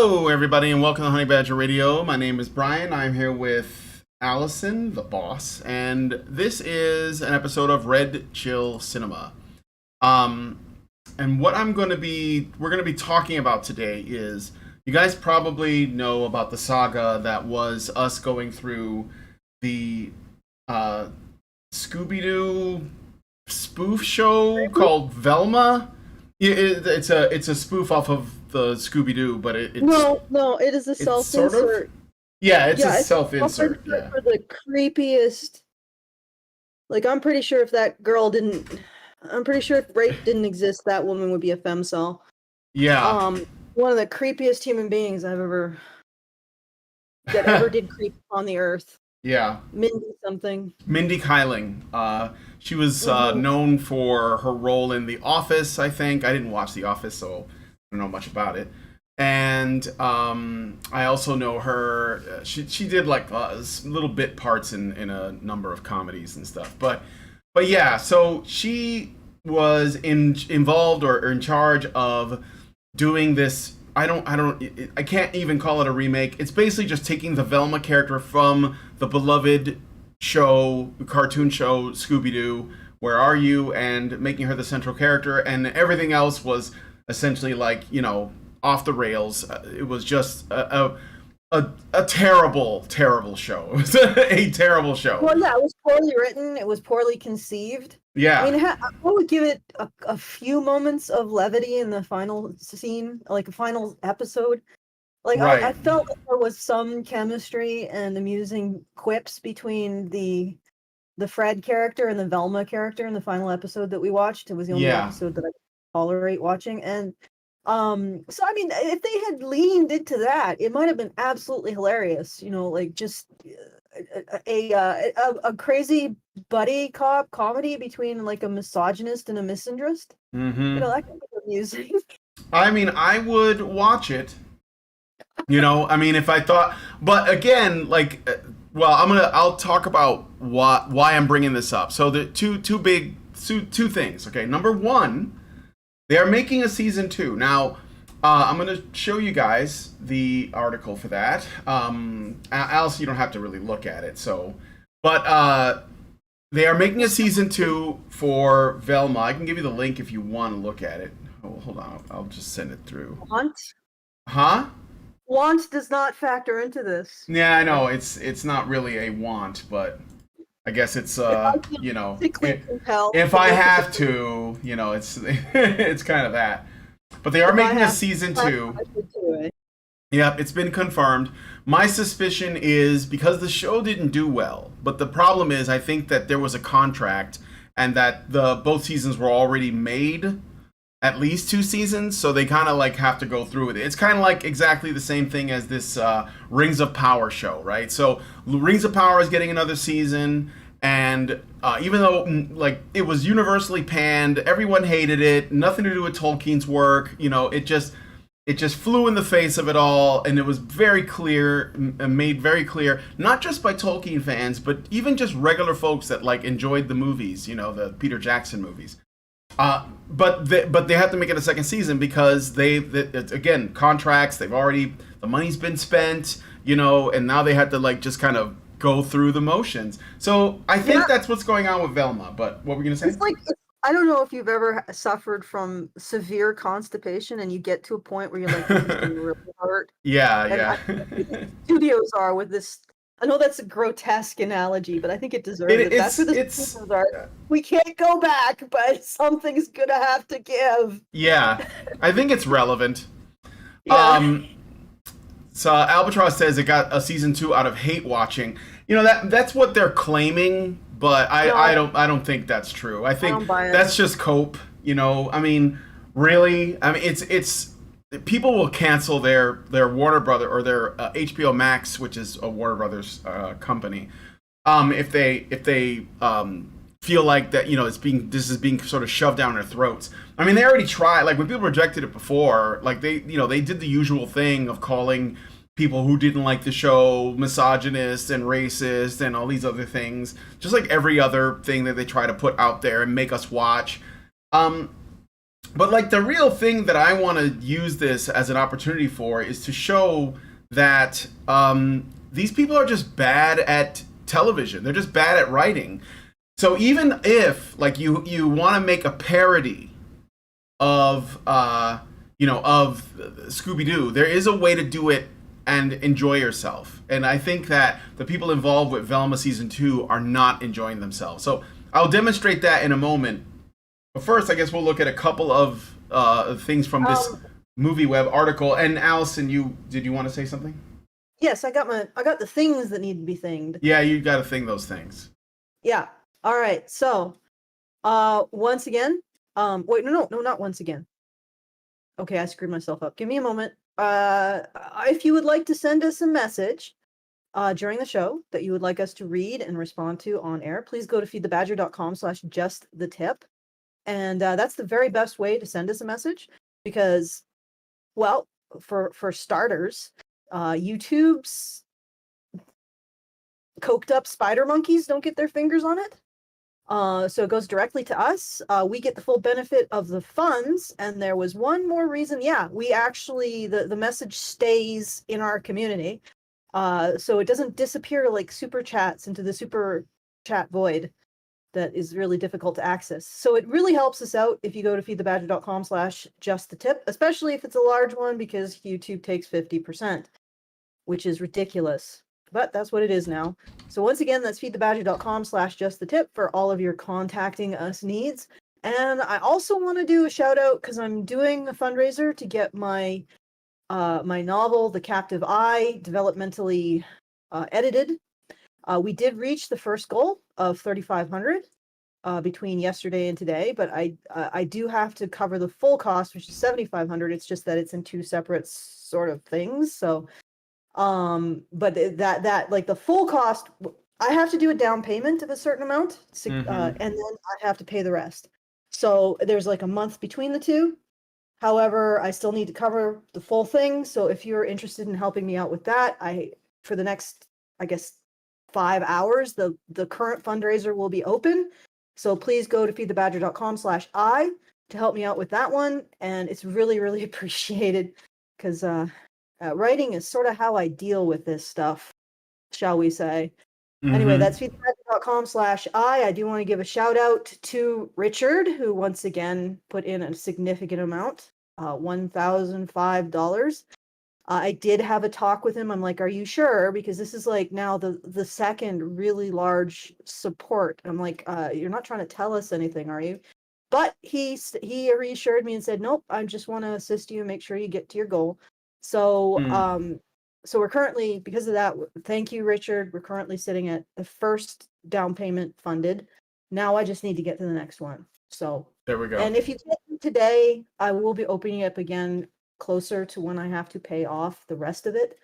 Hello, everybody, and welcome to Honey Badger Radio. My name is Brian. I'm here with Allison, the boss, and this is an episode of Red Chill Cinema. And what we're gonna be talking about today is, you guys probably know about the saga that was us going through the Scooby-Doo spoof show called Velma. It's a spoof off of the Scooby-Doo, but it's no, it is a self-insert. Sort of, it's a self-insert. Yeah. For the creepiest. Like, I'm pretty sure if that girl didn't, I'm pretty sure if rape didn't exist, that woman would be a femcel. Yeah. One of the creepiest human beings that ever did creep on the earth. Yeah. Mindy Kailing. She was known for her role in The Office, I think. I didn't watch The Office, so I don't know much about it. And I also know her. She did like little bit parts in a number of comedies and stuff. But yeah, so she was involved or in charge of doing this. I can't even call it a remake. It's basically just taking the Velma character from the beloved cartoon show Scooby-Doo, Where Are You, and making her the central character, and everything else was essentially like, off the rails. It was just a terrible show. It was a terrible show. Well, yeah, it was poorly written. It was poorly conceived. Yeah. I mean, I would give it a few moments of levity in the final scene, like a final episode. Like, right. I felt like there was some chemistry and amusing quips between the Fred character and the Velma character in the final episode that we watched. It was the only episode that I could tolerate watching. And so I mean, if they had leaned into that, it might have been absolutely hilarious. Like just a crazy buddy cop comedy between like a misogynist and a misandrist. Mm-hmm. That could be amusing. I mean, I would watch it. I mean, if I thought, but again, like, well, I'll talk about why I'm bringing this up. So the two things. Okay, number one, they are making a season 2 now. I'm going to show you guys the article for that. Alice, you don't have to really look at it. But they are making a season 2 for Velma. I can give you the link if you want to look at it. Oh, hold on, I'll just send it through. Want? Huh? Want does not factor into this. Yeah, I know it's not really a want, but I guess it's if I have to, it's it's kind of that. But they are making a season 2. Yep, it's been confirmed. My suspicion is because the show didn't do well, but the problem is I think that there was a contract and that both seasons were already made. At least 2 seasons, so they kind of like have to go through with it. It's kind of like exactly the same thing as this Rings of Power show, right? So Rings of Power is getting another season, and even though like it was universally panned, everyone hated it. Nothing to do with Tolkien's work, it just flew in the face of it all, and it was very clear, made very clear, not just by Tolkien fans, but even just regular folks that like enjoyed the movies, the Peter Jackson movies. But they have to make it a second season because again, contracts, the money's been spent, and now they have to like just kind of go through the motions. So I think that's what's going on with Velma. But what were you gonna say? It's like, I don't know if you've ever suffered from severe constipation and you get to a point where you're like, this is gonna really hurt. Yeah. Studios are with this. I know that's a grotesque analogy, but I think it deserves it. That's what the studios are. We can't go back, but something's gonna have to give. Yeah, I think it's relevant. Yeah. So Albatross says it got a season 2 out of hate watching. That's what they're claiming, but I don't think that's true. I think that's just cope. I mean, really, I mean it's. People will cancel their Warner Brother or their HBO Max, which is a Warner Brothers company, if they feel like that this is being sort of shoved down their throats. I mean, they already tried. Like when people rejected it before, like they did the usual thing of calling people who didn't like the show misogynist and racist and all these other things, just like every other thing that they try to put out there and make us watch. But like the real thing that I want to use this as an opportunity for is to show that these people are just bad at television. They're just bad at writing. So even if like you want to make a parody of of Scooby-Doo, there is a way to do it and enjoy yourself. And I think that the people involved with Velma Season 2 are not enjoying themselves. So I'll demonstrate that in a moment. But first, I guess we'll look at a couple of things from this Movie Web article. And Allison, did you want to say something? Yes, I got the things that need to be thinged. Yeah, you got to thing those things. Yeah. All right. So, once again, wait, no, not once again. Okay, I screwed myself up. Give me a moment. If you would like to send us a message during the show that you would like us to read and respond to on air, please go to feedthebadger.com/justthetip. And that's the very best way to send us a message because, well, for starters, YouTube's coked up spider monkeys don't get their fingers on it. So it goes directly to us. We get the full benefit of the funds. And there was one more reason. Yeah, we actually, the message stays in our community. So it doesn't disappear like super chats into the super chat void that is really difficult to access. So it really helps us out if you go to feedthebadger.com/justthetip, especially if it's a large one because YouTube takes 50%, which is ridiculous. But that's what it is now. So once again, that's feedthebadger.com/justthetip for all of your contacting us needs. And I also want to do a shout out because I'm doing a fundraiser to get my my novel, The Captive Eye, developmentally edited. We did reach the first goal of 3,500 between yesterday and today, but I do have to cover the full cost, which is 7,500. It's just that it's in two separate sort of things. So, but that like the full cost, I have to do a down payment of a certain amount, and then I have to pay the rest. So there's like a month between the two. However, I still need to cover the full thing. So if you're interested in helping me out with that, for the next, I guess, 5 hours, the current fundraiser will be open. So please go to feedthebadger.com/I to help me out with that one. And it's really, really appreciated because writing is sort of how I deal with this stuff, shall we say. Anyway, that's feedthebadger.com/I. I do want to give a shout out to Richard, who once again put in a significant amount, $1,005. I did have a talk with him. I'm like, are you sure? Because this is like now the second really large support. I'm like, you're not trying to tell us anything, are you? But he reassured me and said, nope, I just want to assist you and make sure you get to your goal. So, so we're currently, because of that, thank you, Richard. We're currently sitting at the first down payment funded. Now I just need to get to the next one. So there we go. And if you get them today, I will be opening up again closer to when I have to pay off the rest of it.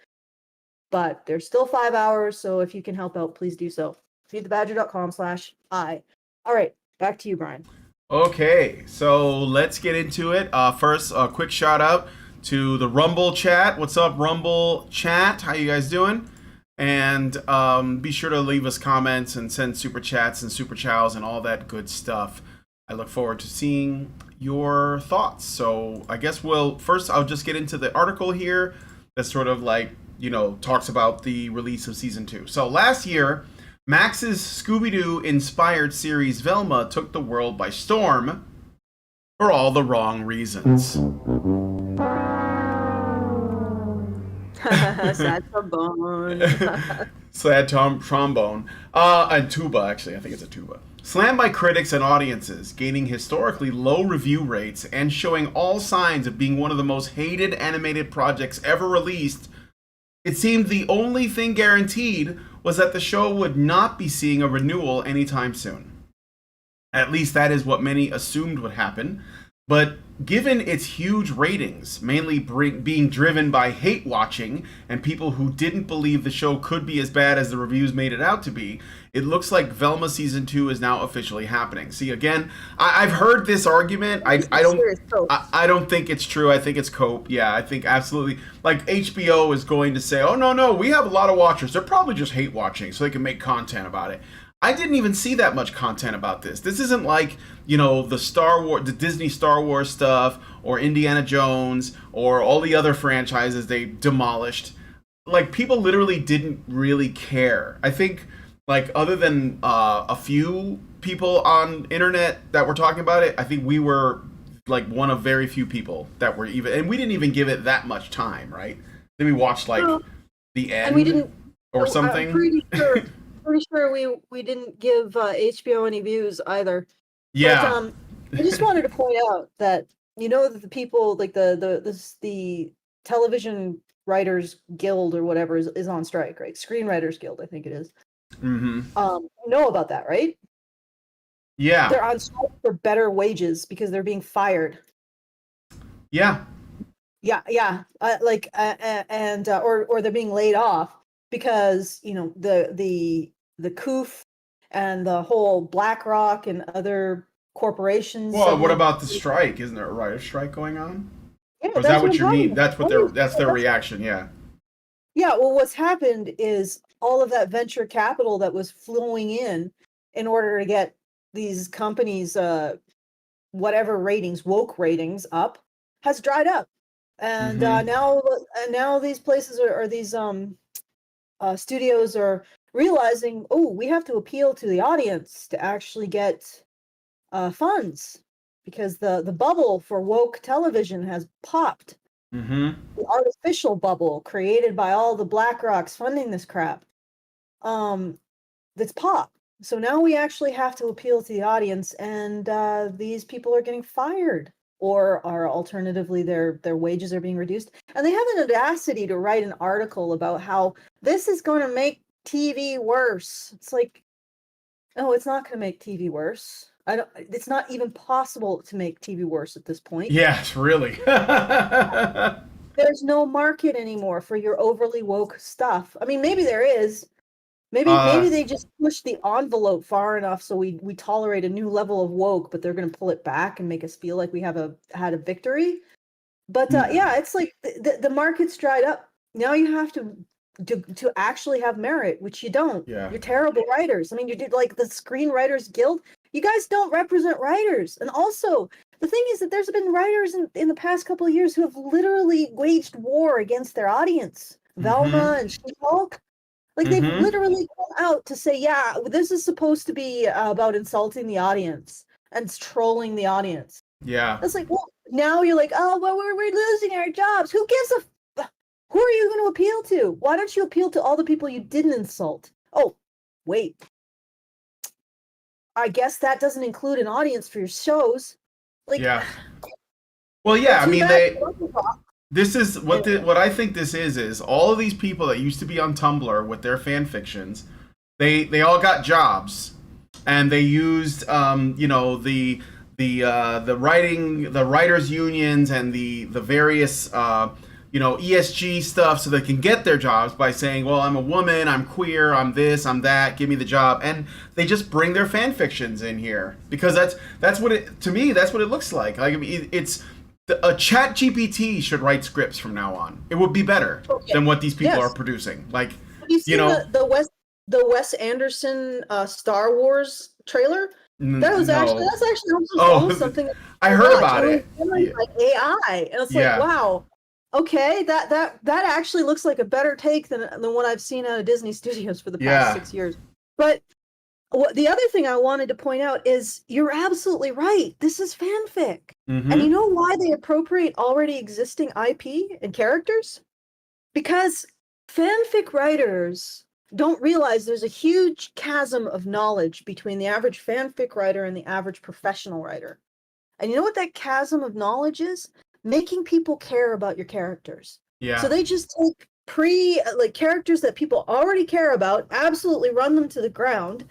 But there's still 5 hours, so if you can help out, please do so. feedthebadger.com/I. All right, back to you, Brian. Okay, so let's get into it. First, a quick shout out to the Rumble chat. What's up, Rumble chat? How you guys doing? And be sure to leave us comments and send super chats and super chows and all that good stuff. I look forward to seeing your thoughts. So I guess I'll just get into the article here that sort of like, talks about the release of season 2. So last year, Max's Scooby-Doo inspired series Velma took the world by storm for all the wrong reasons. Sad trombone. Sad trombone. And tuba, actually. I think it's a tuba. Slammed by critics and audiences, gaining historically low review rates and showing all signs of being one of the most hated animated projects ever released, it seemed the only thing guaranteed was that the show would not be seeing a renewal anytime soon. At least that is what many assumed would happen. But given its huge ratings, mainly being driven by hate watching and people who didn't believe the show could be as bad as the reviews made it out to be, it looks like Velma Season 2 is now officially happening. See, again, I've heard this argument. I don't think it's true. I think it's cope. Yeah, I think absolutely. Like HBO is going to say, oh, no, we have a lot of watchers. They're probably just hate watching so they can make content about it. I didn't even see that much content about this. This isn't like, the Disney Star Wars stuff, or Indiana Jones, or all the other franchises they demolished. Like, people literally didn't really care. I think, like, other than a few people on internet that were talking about it, I think we were like one of very few people that were even, and we didn't even give it that much time, right? Then we watched like the end, and we didn't, or something. I'm pretty sure we didn't give HBO any views either. Yeah. But, I just wanted to point out that that the people like the television writers guild or whatever is on strike, right? Screenwriters Guild, I think it is. Mm-hmm. You know about that, right? Yeah. They're on strike for better wages because they're being fired. Yeah. Yeah. Or they're being laid off because the COOF and the whole BlackRock and other corporations. Well, what about the strike? Isn't there a writer's strike going on? Yeah, or is that what you mean? That's their reaction. Yeah. Yeah. Well, what's happened is all of that venture capital that was flowing in order to get these companies, whatever ratings, woke ratings up, has dried up, and now these places or these studios are realizing, oh, we have to appeal to the audience to actually get funds, because the bubble for woke television has popped. The artificial bubble created by all the BlackRocks funding this crap, that's popped. So now we actually have to appeal to the audience, and these people are getting fired, or are alternatively their wages are being reduced. And they have an audacity to write an article about how this is going to make TV worse. It's like, no, it's not going to make TV worse. It's not even possible to make TV worse at this point. Yes, really. There's no market anymore for your overly woke stuff. I mean, maybe there is. Maybe they just push the envelope far enough so we tolerate a new level of woke, but they're going to pull it back and make us feel like we had a victory. But yeah, it's like the market's dried up. Now you have to actually have merit, which you don't. Yeah. You're terrible writers. I mean, you did like the Screenwriters Guild. You guys don't represent writers. And also, the thing is that there's been writers in the past couple of years who have literally waged war against their audience. Velma and She-Hulk. Like, they've literally come out to say, yeah, this is supposed to be about insulting the audience and trolling the audience. Yeah. It's like, well, now you're like, oh, well, we're losing our jobs. Who gives who are you going to appeal to? Why don't you appeal to all the people you didn't insult? Oh, wait. I guess that doesn't include an audience for your shows. Like, yeah. Well, yeah, I mean, this is what I think this is all of these people that used to be on Tumblr with their fan fictions, they all got jobs, and they used the writers unions and the various ESG stuff so they can get their jobs by saying, well, I'm a woman, I'm queer, I'm this, I'm that, give me the job. And they just bring their fan fictions in here because that's what it looks like. Like, I mean, it's a Chat GPT should write scripts from now on. It would be better than what these people are producing. Like, have you seen the Wes Anderson Star Wars trailer? That's actually almost something. I heard about it. Like AI, and it's like, wow, okay, that actually looks like a better take than what I've seen out of Disney Studios for the past 6 years. But the other thing I wanted to point out is you're absolutely right. This is fanfic. And you know why they appropriate already existing IP and characters? Because fanfic writers don't realize there's a huge chasm of knowledge between the average fanfic writer and the average professional writer. And you know what that chasm of knowledge is? Making people care about your characters. Yeah. So they just take characters that people already care about, absolutely run them to the ground,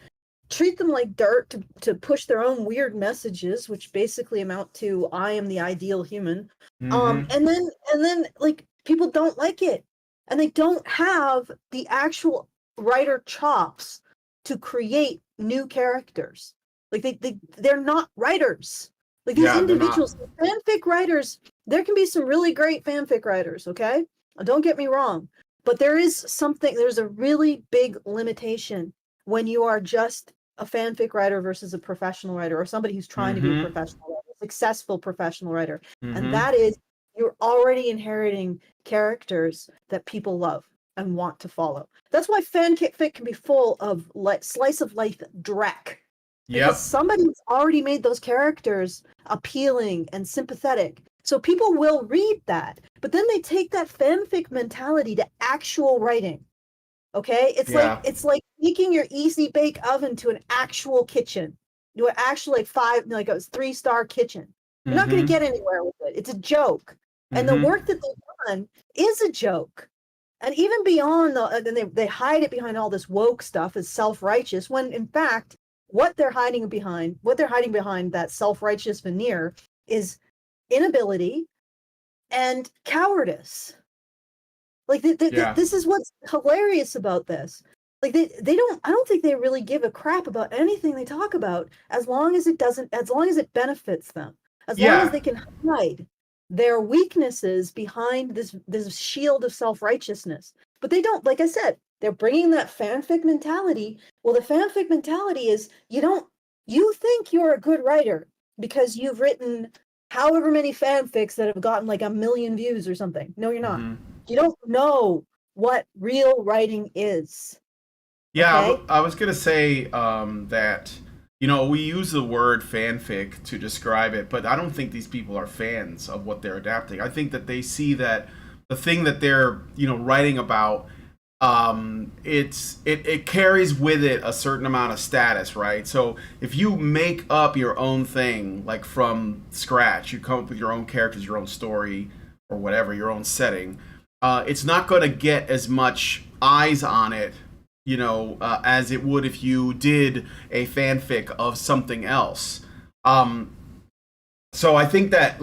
treat them like dirt to push their own weird messages, which basically amount to I am the ideal human. And then like people don't like it, and they don't have the actual writer chops to create new characters. Like they're not writers. Like these individuals, fanfic writers, there can be some really great fanfic writers, okay? Don't get me wrong. But there's a really big limitation when you are just a fanfic writer versus a professional writer, or somebody who's trying to be a professional writer, successful professional writer. And that is, you're already inheriting characters that people love and want to follow. That's why fanfic can be full of slice of life dreck. Because somebody's already made those characters appealing and sympathetic. So people will read that. But then they take that fanfic mentality to actual writing. Okay? It's like making your easy bake oven to an actual kitchen. You are actually like a 3-star kitchen. You're not going to get anywhere with it. It's a joke. And the work that they've done is a joke. And even beyond, then they hide it behind all this woke stuff as self-righteous, when in fact, what they're hiding behind that self-righteous veneer is inability and cowardice. Like this is what's hilarious about this. Like I don't think they really give a crap about anything they talk about, as long as it benefits them, as long as they can hide their weaknesses behind this shield of self-righteousness. But they don't, like I said, they're bringing that fanfic mentality. Well, the fanfic mentality is you think you're a good writer because you've written however many fanfics that have gotten like 1 million views or something. No, you're not. You don't know what real writing is. Yeah, okay? I was going to say that, we use the word fanfic to describe it, but I don't think these people are fans of what they're adapting. I think that they see that the thing that they're, writing about, it carries with it a certain amount of status, right? So if you make up your own thing, like from scratch, you come up with your own characters, your own story, or whatever, your own setting, it's not going to get as much eyes on it, as it would if you did a fanfic of something else. So I think that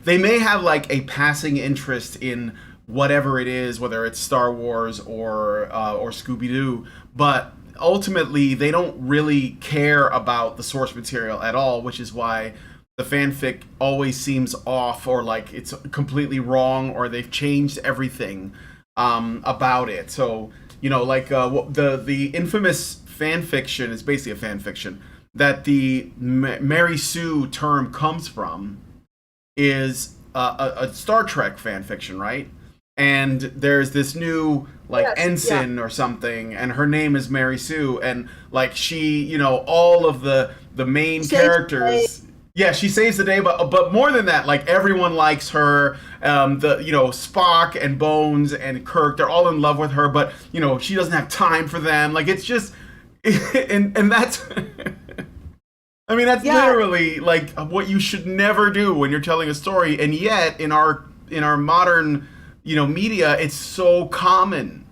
they may have like a passing interest in whatever it is, whether it's Star Wars or Scooby-Doo, but ultimately they don't really care about the source material at all, which is why the fanfic always seems off, or like it's completely wrong, or they've changed everything about it. So the infamous fanfiction is basically a fanfiction that the Mary Sue term comes from is a Star Trek fanfiction, right? And there's this new ensign or something, and her name is Mary Sue, and like she, all of the main characters. Yeah, she saves the day, but more than that, like everyone likes her. Spock and Bones and Kirk, they're all in love with her, but she doesn't have time for them. Like it's just, and that's, I mean that's literally like what you should never do when you're telling a story, and yet in our modern media, it's so common.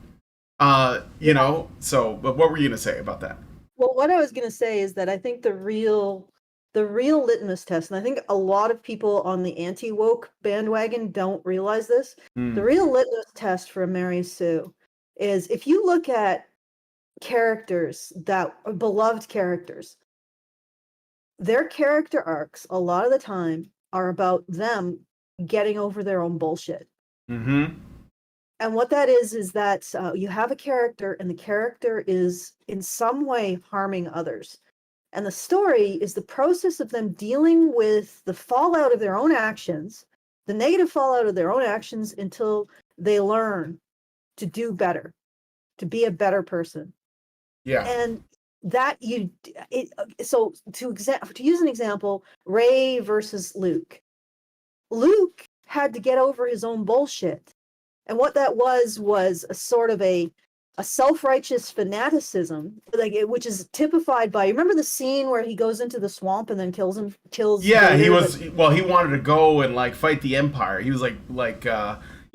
So, but what were you gonna say about that? Well, what I was gonna say is that I think the real litmus test, and I think a lot of people on the anti-woke bandwagon don't realize this, the real litmus test for Mary Sue is if you look at characters that are beloved characters, their character arcs a lot of the time are about them getting over their own bullshit. And what that is that you have a character, and the character is in some way harming others. And the story is the process of them dealing with the fallout of their own actions, the negative fallout of their own actions, until they learn to do better, to be a better person. Yeah. And that so to use an example, Rey versus Luke. Luke had to get over his own bullshit. And what that was a sort of a self-righteous fanaticism, which is typified by, you remember the scene where he goes into the swamp and then kills yeah Vader, he wanted to go and like fight the Empire. He was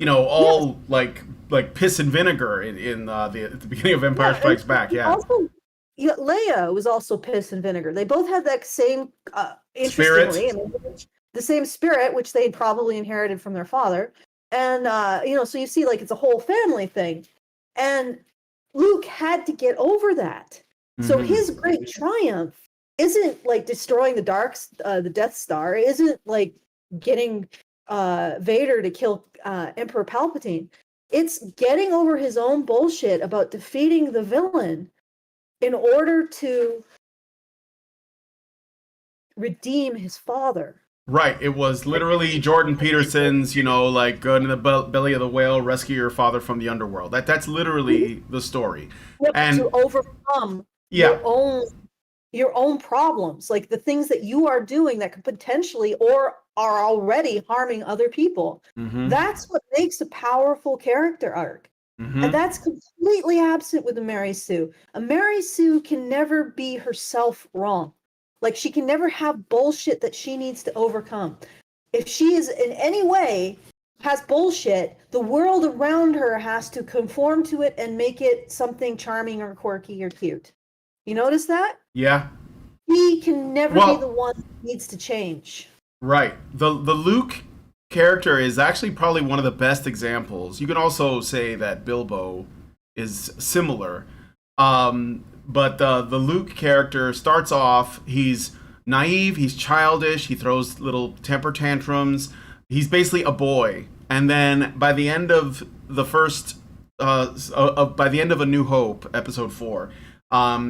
all like piss and vinegar in at the beginning of Empire Strikes Back. Leia was also piss and vinegar. They both had that same interestingly spirit. The same spirit, which they probably inherited from their father. And so you see, like, it's a whole family thing. And Luke had to get over that. So his great triumph isn't like destroying the Death Star, isn't like getting Vader to kill Emperor Palpatine. It's getting over his own bullshit about defeating the villain in order to redeem his father. Right. It was literally Jordan Peterson's, like go into the belly of the whale, rescue your father from the underworld. That's literally the story. And to overcome your own problems, like the things that you are doing that could potentially or are already harming other people. Mm-hmm. That's what makes a powerful character arc. Mm-hmm. And that's completely absent with a Mary Sue. A Mary Sue can never be herself wrong. Like, she can never have bullshit that she needs to overcome. If she is in any way has bullshit, the world around her has to conform to it and make it something charming or quirky or cute. You notice that? Yeah. He can never be the one that needs to change. Right. The Luke character is actually probably one of the best examples. You can also say that Bilbo is similar. But the Luke character starts off, he's naive, he's childish, he throws little temper tantrums. He's basically a boy. And then by the end of the first, by the end of A New Hope, episode 4,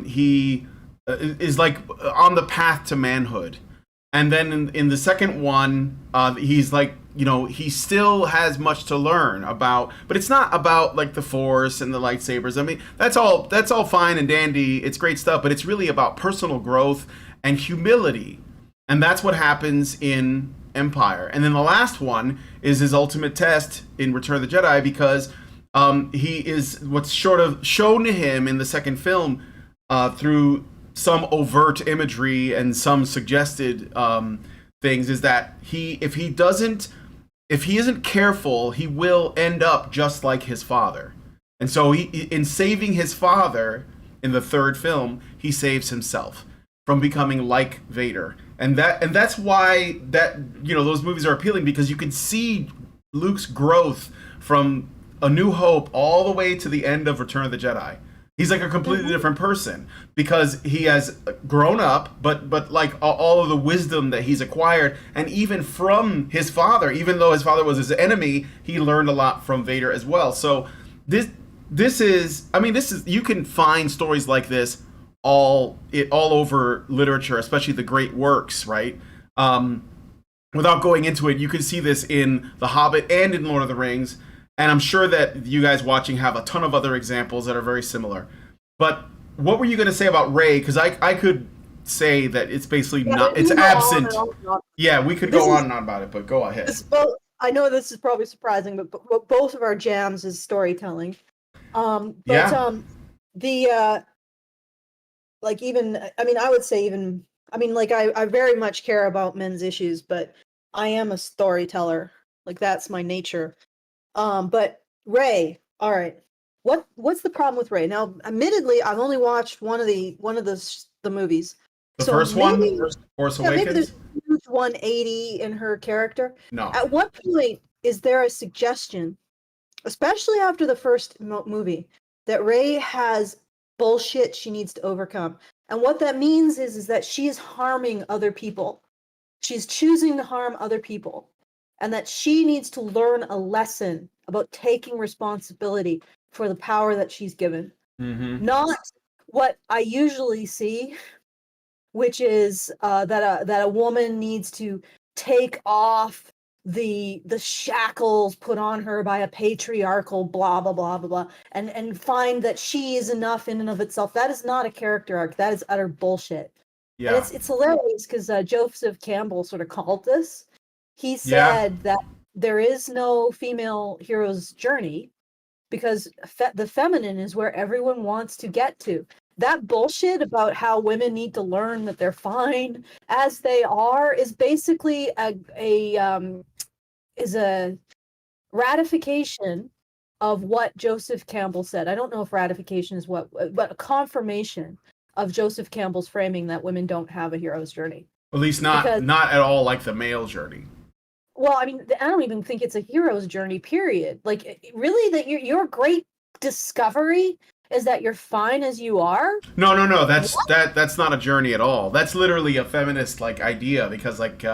he is like on the path to manhood. And then in the second one, he's like, he still has much to learn about, but it's not about like the Force and the lightsabers. I mean, that's all fine and dandy. It's great stuff, but it's really about personal growth and humility. And that's what happens in Empire. And then the last one is his ultimate test in Return of the Jedi, because he is what's sort of shown to him in the second film through some overt imagery and some suggested things, is that if he isn't careful, he will end up just like his father. And so in saving his father in the third film, he saves himself from becoming like Vader. And that's why those movies are appealing, because you can see Luke's growth from A New Hope all the way to the end of Return of the Jedi. He's like a completely different person because he has grown up, but like all of the wisdom that he's acquired, and even from his father, even though his father was his enemy, he learned a lot from Vader as well. So this is you can find stories like this all over literature, especially the great works, right? Without going into it, you can see this in The Hobbit and in Lord of the Rings. And I'm sure that you guys watching have a ton of other examples that are very similar. But what were you going to say about Rey? Because I could say that it's basically it's absent. Yeah, we could go on and on about it, but go ahead. I know this is probably surprising, but both of our jams is storytelling. I very much care about men's issues, but I am a storyteller. Like, that's my nature. But Rey, all right. What's the problem with Rey? Now, admittedly, I've only watched one of the movies. The first one, Force Awakens. Maybe there's a huge 180 in her character. No. At what point is there a suggestion, especially after the first movie, that Rey has bullshit she needs to overcome? And what that means is that she is harming other people. She's choosing to harm other people. And that she needs to learn a lesson about taking responsibility for the power that she's given. Mm-hmm. Not what I usually see, which is that a woman needs to take off the shackles put on her by a patriarchal blah blah blah blah blah, and find that she is enough in and of itself. That is not a character arc. That is utter bullshit. Yeah, and it's hilarious because Joseph Campbell sort of called this. He said that there is no female hero's journey because the feminine is where everyone wants to get to. That bullshit about how women need to learn that they're fine as they are is basically a ratification of what Joseph Campbell said. I don't know if ratification is but a confirmation of Joseph Campbell's framing that women don't have a hero's journey. At least not at all like the male journey. Well, I mean, I don't even think it's a hero's journey, period. Like, really, that your great discovery is that you're fine as you are? No. That's not a journey at all. That's literally a feminist like idea, because like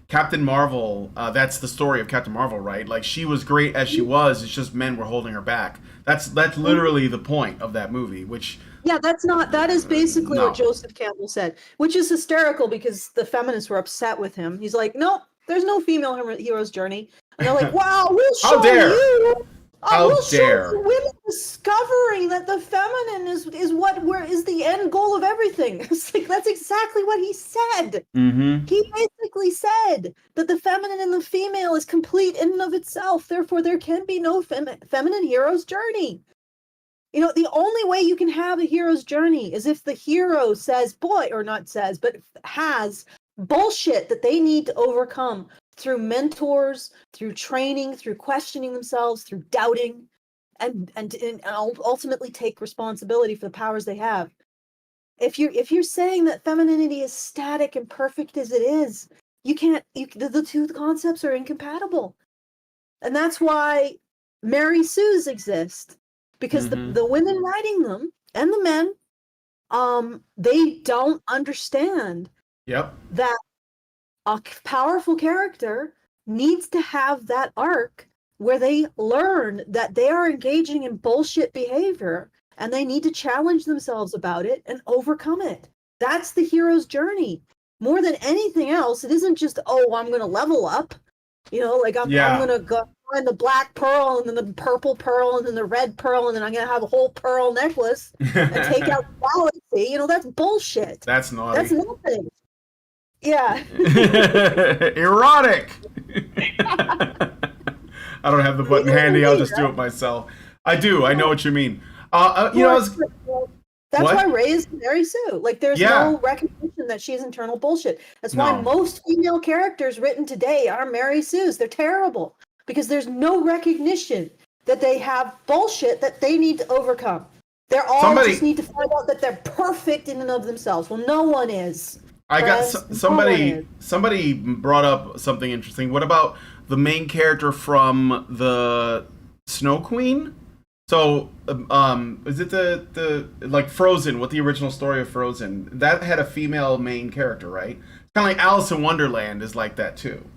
Captain Marvel, that's the story of Captain Marvel, right? Like, she was great as she was. It's just men were holding her back. That's literally the point of that movie. Which that is basically what no. Joseph Campbell said, which is hysterical because the feminists were upset with him. He's like, nope, there's no female hero's journey, and they're like, wow, we'll How show dare? you. How We'll dare? show women discovering that the feminine is the end goal of everything. It's like, that's exactly what he said. Mm-hmm. He basically said that the feminine and the female is complete in and of itself. Therefore, there can be no feminine hero's journey. You know, the only way you can have a hero's journey is if the hero says, boy, or not says, but has bullshit that they need to overcome through mentors, through training, through questioning themselves, through doubting, and ultimately take responsibility for the powers they have. If you're saying that femininity is static and perfect as it is, the two concepts are incompatible. And that's why Mary Sue's exist, because the women writing them and the men, they don't understand that a powerful character needs to have that arc where they learn that they are engaging in bullshit behavior and they need to challenge themselves about it and overcome it. That's the hero's journey. More than anything else, it isn't just, oh, I'm going to level up. You know, like I'm going to go find the black pearl and then the purple pearl and then the red pearl and then I'm going to have a whole pearl necklace and take out the galaxy. You know, that's bullshit. That's naughty. That's nothing. Yeah. Erotic. I don't have the button handy. I'll just do it myself. I do. I know what you mean. You know, that's why Rey is Mary Sue. Like, there's no recognition that she's internal bullshit. That's why most female characters written today are Mary Sue's. They're terrible because there's no recognition that they have bullshit that they need to overcome. They're all just need to find out that they're perfect in and of themselves. Well, no one is. I got somebody brought up something interesting. What about the main character from the Snow Queen? So, is it the like Frozen? What the original story of Frozen? That had a female main character, right? Kind of like Alice in Wonderland is like that too.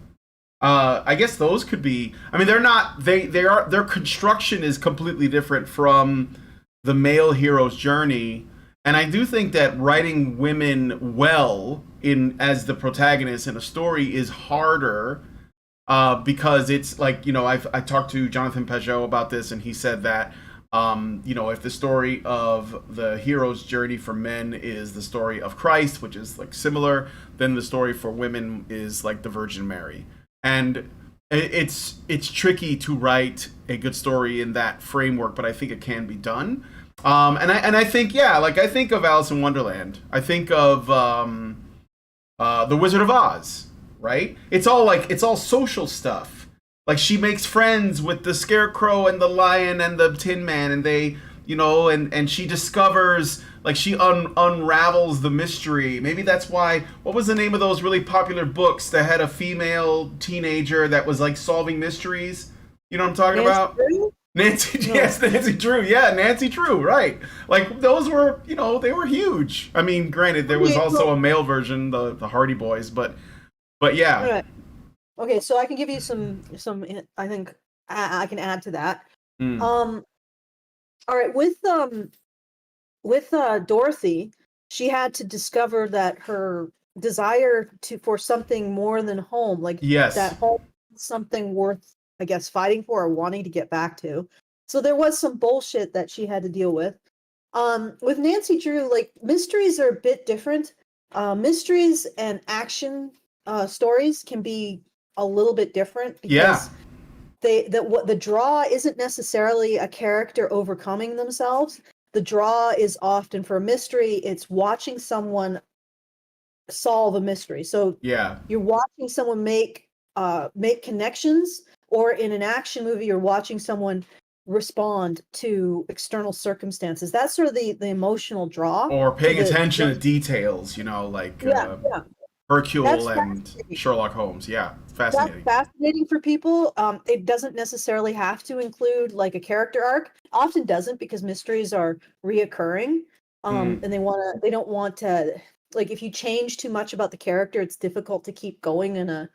I guess those could be. I mean, they're not. Their construction is completely different from the male hero's journey. And I do think that writing women well as the protagonist in a story is harder because it's like, you know, I talked to Jonathan Pajot about this, and he said that, you know, if the story of the hero's journey for men is the story of Christ, which is like similar, then the story for women is like the Virgin Mary. And it's tricky to write a good story in that framework, but I think it can be done. And I think, like I think of Alice in Wonderland. I think of The Wizard of Oz, right? It's all social stuff. Like, she makes friends with the Scarecrow and the Lion and the Tin Man, and they, you know, and she discovers, like, she unravels the mystery. Maybe that's why, what was the name of those really popular books that had a female teenager that was like solving mysteries? You know what I'm talking about? Nancy Drew. Yeah, Nancy Drew, right. Like, those were, you know, they were huge. I mean, granted, there was also a male version, the Hardy Boys, but yeah. Right. Okay, so I can give you some I think I can add to that. All right, with Dorothy, she had to discover that her desire for something more than home, like that home is something worth, I guess, fighting for or wanting to get back to. So there was some bullshit that she had to deal with. With Nancy Drew, like, mysteries are a bit different. Mysteries and action stories can be a little bit different because the draw isn't necessarily a character overcoming themselves. The draw is often, for a mystery, it's watching someone solve a mystery. So you're watching someone make connections, or in an action movie, you're watching someone respond to external circumstances. That's sort of the emotional draw. Or paying attention to details, you know, like Hercule and Sherlock Holmes. Yeah, fascinating. That's fascinating for people. It doesn't necessarily have to include like a character arc. Often doesn't, because mysteries are reoccurring. And they don't want to, like, if you change too much about the character, it's difficult to keep going in a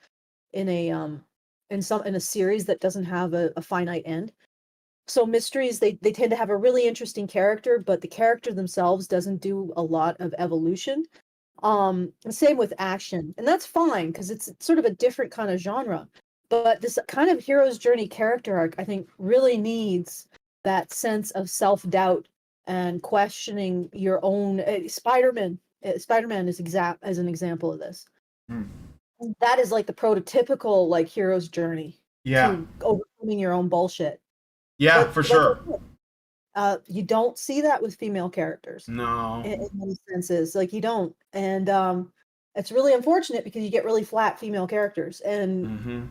in a series that doesn't have a finite end. So mysteries, they tend to have a really interesting character, but the character themselves doesn't do a lot of evolution. Same with action, and that's fine because it's sort of a different kind of genre. But this kind of hero's journey character arc, I think, really needs that sense of self-doubt and questioning your own. Spider-Man is as an example of this. That is like the prototypical like hero's journey. Yeah. To overcoming your own bullshit. Yeah, for sure. You don't see that with female characters. No. In many senses, like you don't, and it's really unfortunate because you get really flat female characters, and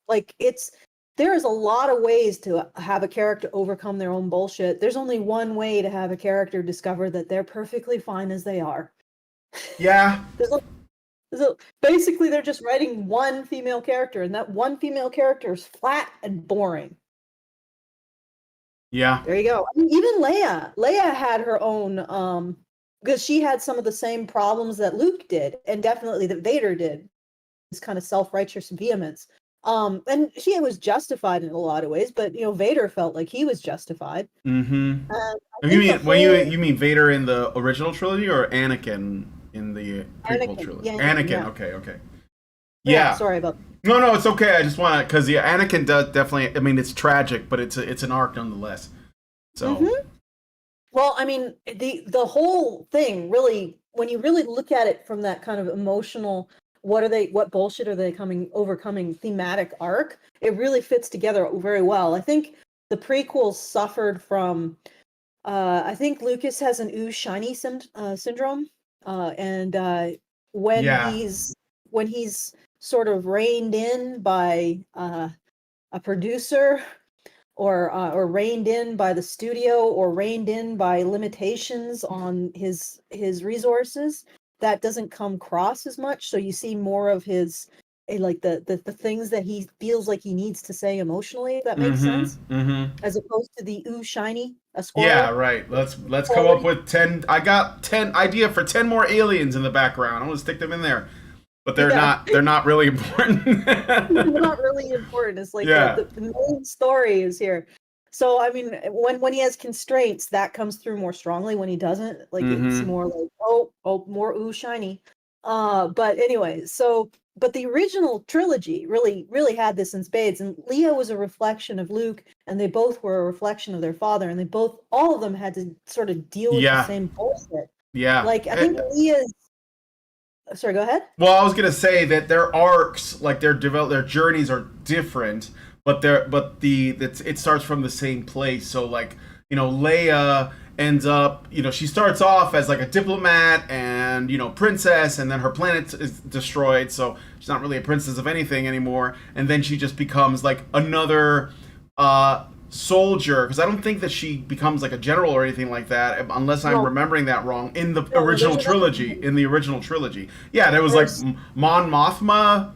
like there is a lot of ways to have a character overcome their own bullshit. There's only one way to have a character discover that they're perfectly fine as they are. Yeah. Basically, they're just writing one female character, and that one female character is flat and boring. Yeah. There you go. I mean, even Leia had her own, because she had some of the same problems that Luke did, and definitely that Vader did. This kind of self-righteous vehemence. And she was justified in a lot of ways, but Vader felt like he was justified. You mean Vader in the original trilogy or Anakin in the prequel trilogy? Yeah, Anakin. yeah. Okay. Yeah. Sorry about that. No, it's okay. I just want to, because Anakin does definitely. I mean, it's tragic, but it's an arc nonetheless. So. Well, I mean, the whole thing really, when you really look at it from that kind of emotional, what bullshit are they overcoming thematic arc, it really fits together very well. I think the prequels suffered from, I think Lucas has an ooh shiny syndrome, and when he's sort of reined in by a producer, or reined in by the studio, or reined in by limitations on his resources, that doesn't come across as much. So you see more of his like the things that he feels like he needs to say emotionally, if that makes sense. As opposed to the ooh shiny, a squirrel. Yeah, right. Let's come up with 10. I got 10 idea for 10 more aliens in the background. I'm gonna stick them in there. But they're not really important. They're not really important. It's like the main story is here. So I mean, when he has constraints, that comes through more strongly. When he doesn't, like it's more like more ooh shiny. But anyway, but the original trilogy really had this in spades, and Leia was a reflection of Luke, and they both were a reflection of their father, and all of them had to sort of deal with the same bullshit. Yeah. Like I think Leia's. Sorry, go ahead. Well, I was gonna say that their arcs, like their journeys, are different, but it starts from the same place. So like Leia ends up, she starts off as like a diplomat and princess, and then her planet is destroyed, so she's not really a princess of anything anymore, and then she just becomes like another soldier, because I don't think that she becomes like a general or anything like that, unless I'm remembering that wrong, in the original trilogy. Yeah, there was like Mon Mothma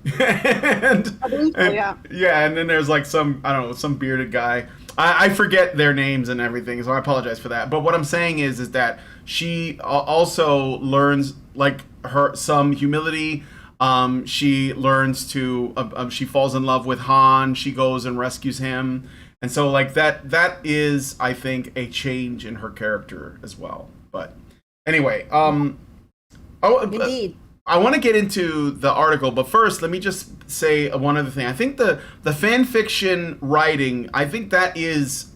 and then there's like some bearded guy. I forget their names and everything, so I apologize for that. But what I'm saying is that she also learns like some humility. She learns to she falls in love with Han. She goes and rescues him. And so, like, that is, I think, a change in her character as well. But anyway, Indeed. I want to get into the article, but first, let me just say one other thing. I think the fan fiction writing, I think that is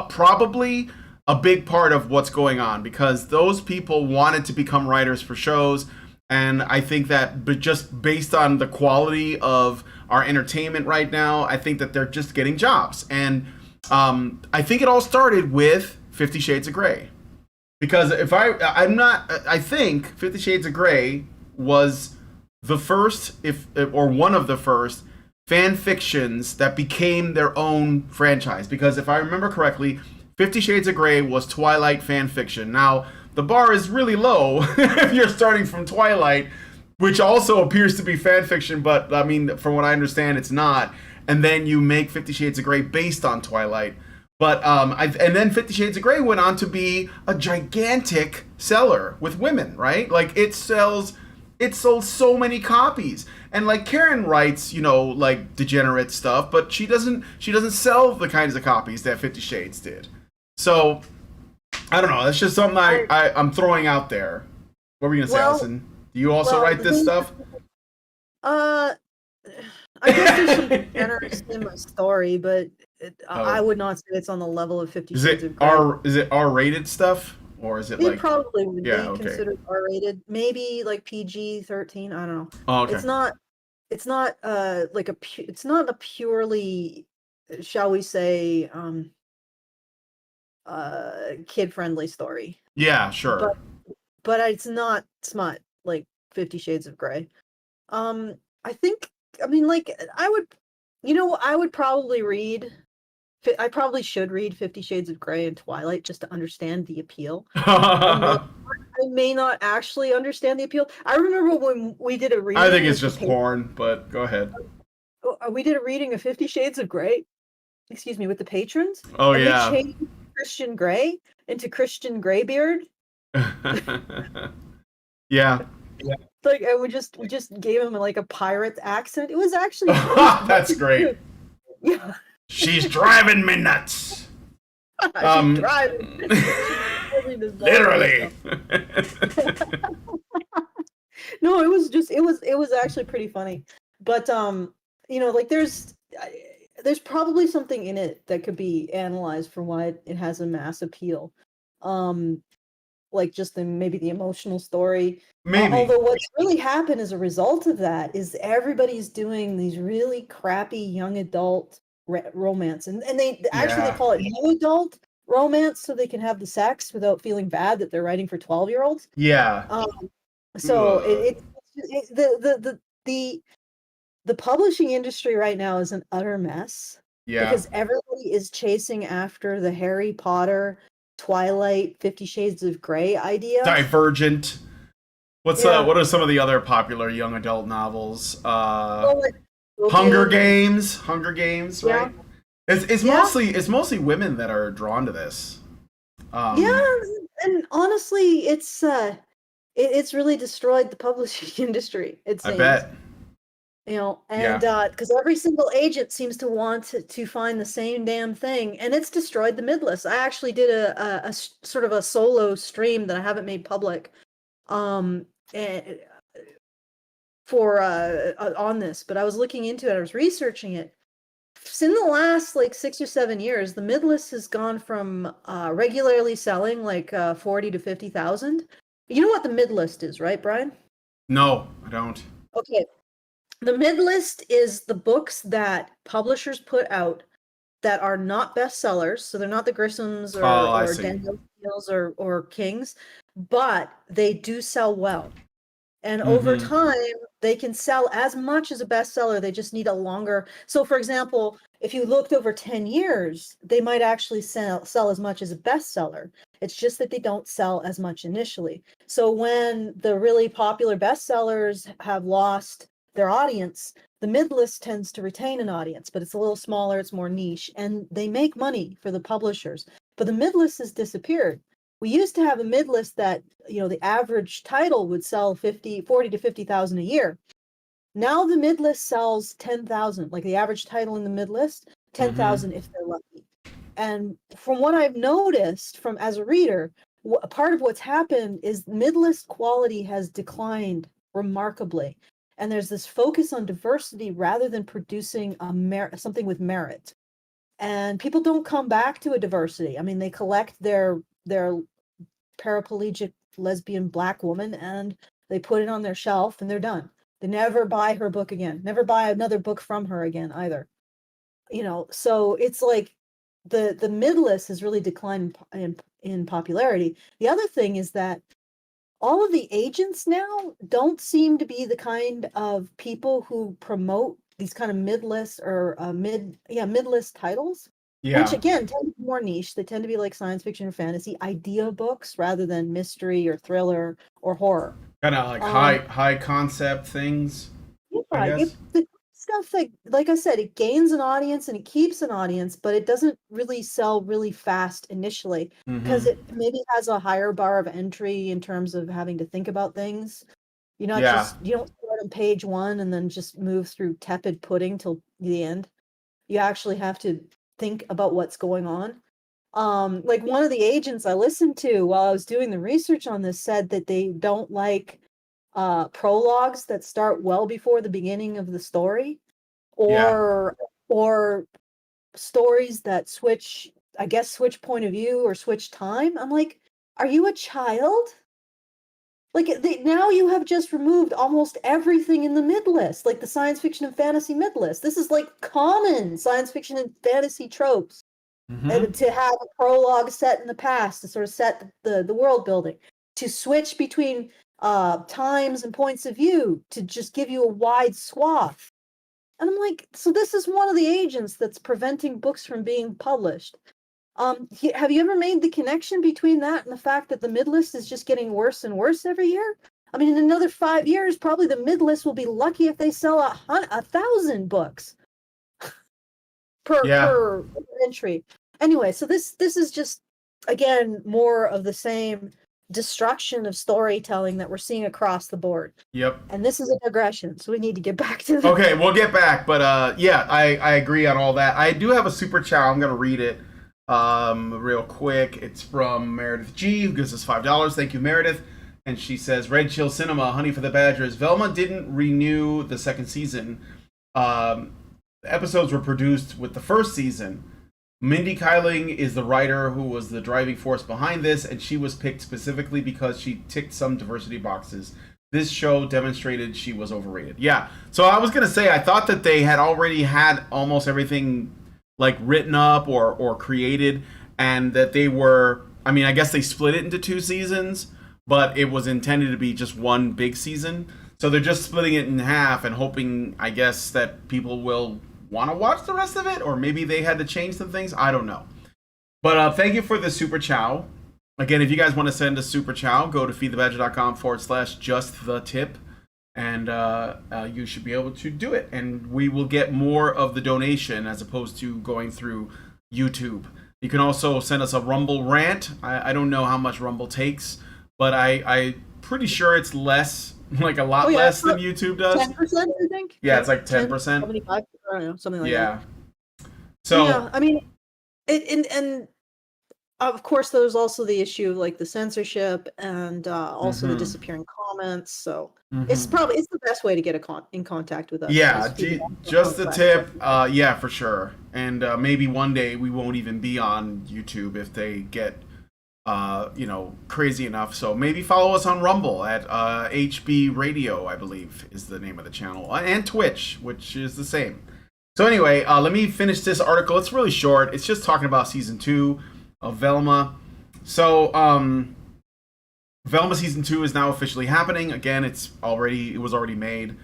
probably a big part of what's going on, because those people wanted to become writers for shows, and I think that just based on the quality of our entertainment right now, I think that they're just getting jobs. And I think it all started with 50 Shades of Grey. Because I think 50 Shades of Grey was the first, or one of the first, fan fictions that became their own franchise. Because if I remember correctly, 50 Shades of Grey was Twilight fan fiction. Now, the bar is really low if you're starting from Twilight, which also appears to be fan fiction, but I mean, from what I understand, it's not. And then you make 50 Shades of Grey based on Twilight. But and then 50 Shades of Grey went on to be a gigantic seller with women, right? Like, it sells it sold so many copies. And like Karen writes, like degenerate stuff, but she doesn't sell the kinds of copies that 50 Shades did. So I don't know. That's just something I'm throwing out there. What were you gonna say, Alison? Do you also write this stuff? I guess there's some degeneracy in my story, but I would not say it's on the level of 50 Shades of Grey. Is it R-rated stuff? Or is it like... It probably would be considered R-rated. Maybe like PG-13. I don't know. Oh, okay. It's not it's not a purely, shall we say, kid-friendly story. Yeah, sure. But it's not smut like 50 Shades of Grey. I probably should read 50 Shades of Grey and Twilight just to understand the appeal. I may not actually understand the appeal. I remember when we did a reading. I think it's just porn, but go ahead. We did a reading of 50 Shades of Grey, with the patrons. Oh, yeah. We changed Christian Grey into Christian Greybeard. Yeah. Like, and we just gave him like a pirate accent. It was actually that's great. Yeah. She's driving me nuts. She's driving. Literally. No, it was actually pretty funny. But there's probably something in it that could be analyzed for why it has a mass appeal. Like just maybe the emotional story. Maybe. Although what's really happened as a result of that is everybody's doing these really crappy young adult romance, and they actually call it young adult romance so they can have the sex without feeling bad that they're writing for 12-year-olds. Yeah. So the publishing industry right now is an utter mess. Yeah. Because everybody is chasing after the Harry Potter, Twilight, 50 Shades of Grey idea. Divergent. What are some of the other popular young adult novels? Hunger Games, right? Yeah. It's mostly women that are drawn to this. And honestly, it's really destroyed the publishing industry. I bet. Because every single agent seems to want to find the same damn thing, and it's destroyed the mid-list. I actually did a sort of a solo stream that I haven't made public, on this, but I was looking into it. I was researching it. In the last 6 or 7 years, the mid-list has gone from regularly selling 40 to 50,000. You know what the mid-list is, right, Brian? No, I don't. Okay. The mid-list is the books that publishers put out that are not bestsellers, so they're not the Grissams or Daniel Steele's or King's, but they do sell well. And over time, they can sell as much as a bestseller. They just need a longer... So, for example, if you looked over 10 years, they might actually sell as much as a bestseller. It's just that they don't sell as much initially. So when the really popular bestsellers have lost their audience, the mid-list tends to retain an audience, but it's a little smaller, it's more niche, and they make money for the publishers. But the mid-list has disappeared. We used to have a mid-list that, the average title would sell 40 to 50,000 a year. Now the mid-list sells 10,000, like the average title in the mid-list, 10,000 if they're lucky. And from what I've noticed as a reader, part of what's happened is mid-list quality has declined remarkably. And there's this focus on diversity rather than producing something with merit. And people don't come back to a diversity. I mean, they collect their paraplegic lesbian black woman and they put it on their shelf and they're done. They never buy her book again, never buy another book from her again either. So it's like the mid-list has really declined in popularity. The other thing is that all of the agents now don't seem to be the kind of people who promote these kind of mid-list or mid-list titles. Yeah. Which again tend to be more niche. They tend to be like science fiction or fantasy idea books rather than mystery or thriller or horror. Kind of like high concept things. Yeah, the stuff like I said, it gains an audience and it keeps an audience, but it doesn't really sell really fast initially because it maybe has a higher bar of entry in terms of having to think about things. You're not just, you don't start on page 1 and then just move through tepid pudding till the end. You actually have to think about what's going on. Like one of the agents I listened to while I was doing the research on this said that they don't like prologues that start well before the beginning of the story, or stories that switch point of view or switch time. I'm like, are you a child? Like now you have just removed almost everything in the mid list, like the science fiction and fantasy mid list. This is like common science fiction and fantasy tropes. And to have a prologue set in the past to sort of set the world building, to switch between times and points of view, to just give you a wide swath. And I'm like, so this is one of the agents that's preventing books from being published. Have you ever made the connection between that and the fact that the mid list is just getting worse and worse every year? I mean, in another 5 years, probably the mid list will be lucky if they sell 1,000 books per entry. Anyway, so this is just, again, more of the same destruction of storytelling that we're seeing across the board. Yep. And this is a digression, so we need to get back to the... Okay, we'll get back, but I agree on all that. I do have a super chat. I'm going to read it real quick. It's from Meredith G, who gives us $5. Thank you, Meredith. And she says, Red Chill Cinema, Honey for the Badgers. Velma didn't renew the second season. The episodes were produced with the first season. Mindy Kailing is the writer who was the driving force behind this, and she was picked specifically because she ticked some diversity boxes. This show demonstrated she was overrated. Yeah, so I was going to say, I thought that they had already had almost everything like written up or created, and that they were, I mean, I guess they split it into 2 seasons, but it was intended to be just one big season. So they're just splitting it in half and hoping, I guess, that people will want to watch the rest of it, or maybe they had to change some things. I don't know. But thank you for the super chow. Again, if you guys want to send a super chow, go to feedthebadger.com/just-the-tip, and you should be able to do it. And we will get more of the donation as opposed to going through YouTube. You can also send us a Rumble rant. I don't know how much Rumble takes, but I'm pretty sure it's less, like a lot less than YouTube does. 10%, I think. Yeah, it's like 10%. 75, I don't know, something like that. So yeah, I mean, and of course, there's also the issue of like the censorship and also the disappearing comments. So it's the best way to get in contact with us. Yeah, just the tip. Yeah, for sure. And maybe one day we won't even be on YouTube if they get crazy enough. So maybe follow us on Rumble at HB Radio, I believe is the name of the channel, and Twitch, which is the same. So anyway, let me finish this article. It's really short. It's just talking about season 2 of Velma. So Velma Season 2 is now officially happening. Again, it was already made.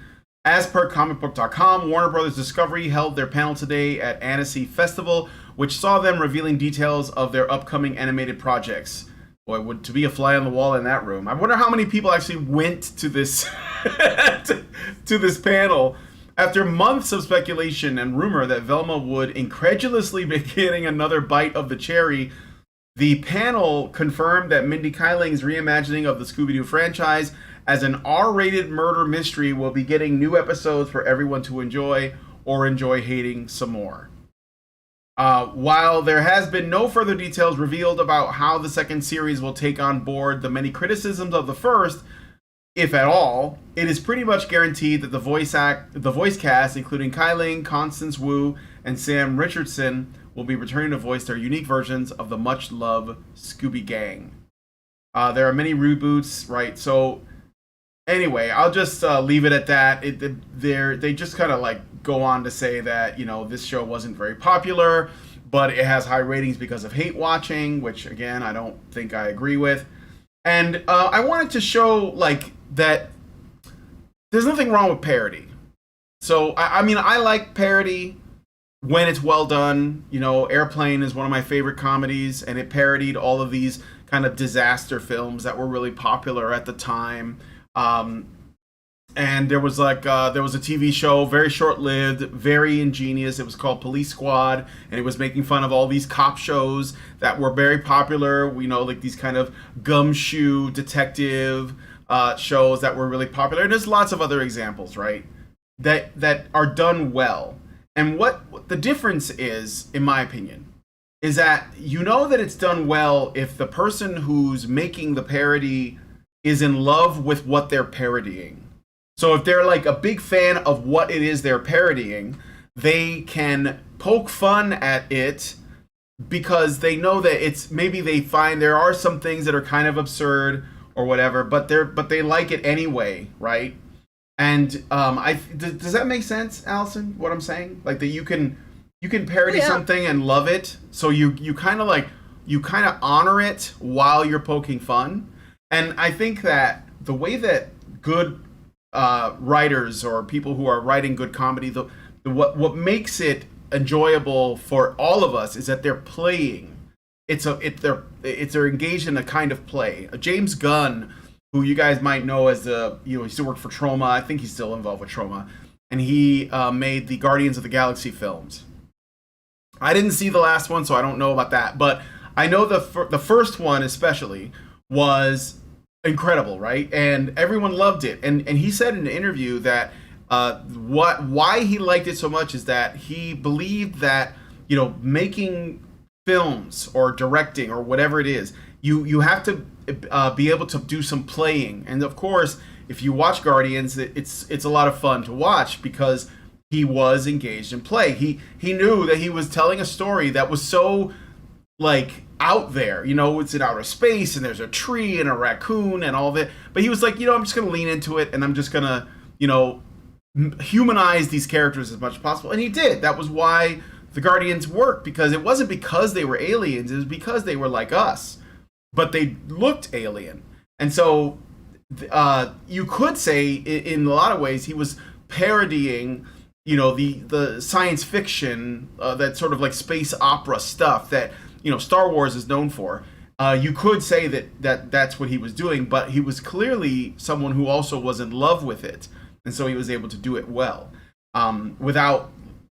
As per comicbook.com, Warner Brothers Discovery held their panel today at Annecy Festival, which saw them revealing details of their upcoming animated projects. Boy, to be a fly on the wall in that room. I wonder how many people actually went to this to this panel. After months of speculation and rumor that Velma would incredulously be getting another bite of the cherry, the panel confirmed that Mindy Kailing's reimagining of the Scooby-Doo franchise as an R-rated murder mystery will be getting new episodes for everyone to enjoy or enjoy hating some more. While there has been no further details revealed about how the second series will take on board the many criticisms of the first, if at all, it is pretty much guaranteed that the voice cast, including Kailing, Constance Wu, and Sam Richardson, will be returning to voice their unique versions of the much-loved Scooby Gang. There are many reboots, right? So, anyway, I'll just leave it at that. They just kind of like go on to say that, this show wasn't very popular, but it has high ratings because of hate watching, which, again, I don't think I agree with. And I wanted to show, that there's nothing wrong with parody. So, I mean, I like parody when it's well done. Airplane is one of my favorite comedies, and it parodied all of these kind of disaster films that were really popular at the time. And there was a TV show, very short-lived, very ingenious. It was called Police Squad, and it was making fun of all these cop shows that were very popular. Like these kind of gumshoe detective shows that were really popular. And there's lots of other examples, right? That are done well. And what the difference is, in my opinion, is that you know that it's done well if the person who's making the parody is in love with what they're parodying. So if they're like a big fan of what it is they're parodying, they can poke fun at it because they know that it's, maybe they find there are some things that are kind of absurd or whatever, but they like it anyway, right? And does that make sense, Allison? What I'm saying, like that you can parody something and love it, so you kind of honor it while you're poking fun. And I think that the way that good writers or people who are writing good comedy, what makes it enjoyable for all of us is that they're playing. They're engaged in a kind of play. James Gunn, who you guys might know as he used to work for Troma. I think he's still involved with Troma, and he made the Guardians of the Galaxy films. I didn't see the last one, so I don't know about that, but I know the first one especially was incredible, right? And everyone loved it. And he said in an interview that why he liked it so much is that he believed that, making films or directing or whatever it is, you have to be able to do some playing. And of course, if you watch Guardians, it's a lot of fun to watch because he was engaged in play. He knew that he was telling a story that was so like out there, it's in outer space and there's a tree and a raccoon and all of it. But he was like, I'm just going to lean into it and I'm just going to, humanize these characters as much as possible. And he did. That was why the Guardians worked, because it wasn't because they were aliens, it was because they were like us, but they looked alien. And so you could say in a lot of ways he was parodying the science fiction, that sort of like space opera stuff that Star Wars is known for. You could say that's what he was doing, but he was clearly someone who also was in love with it, and so he was able to do it well, without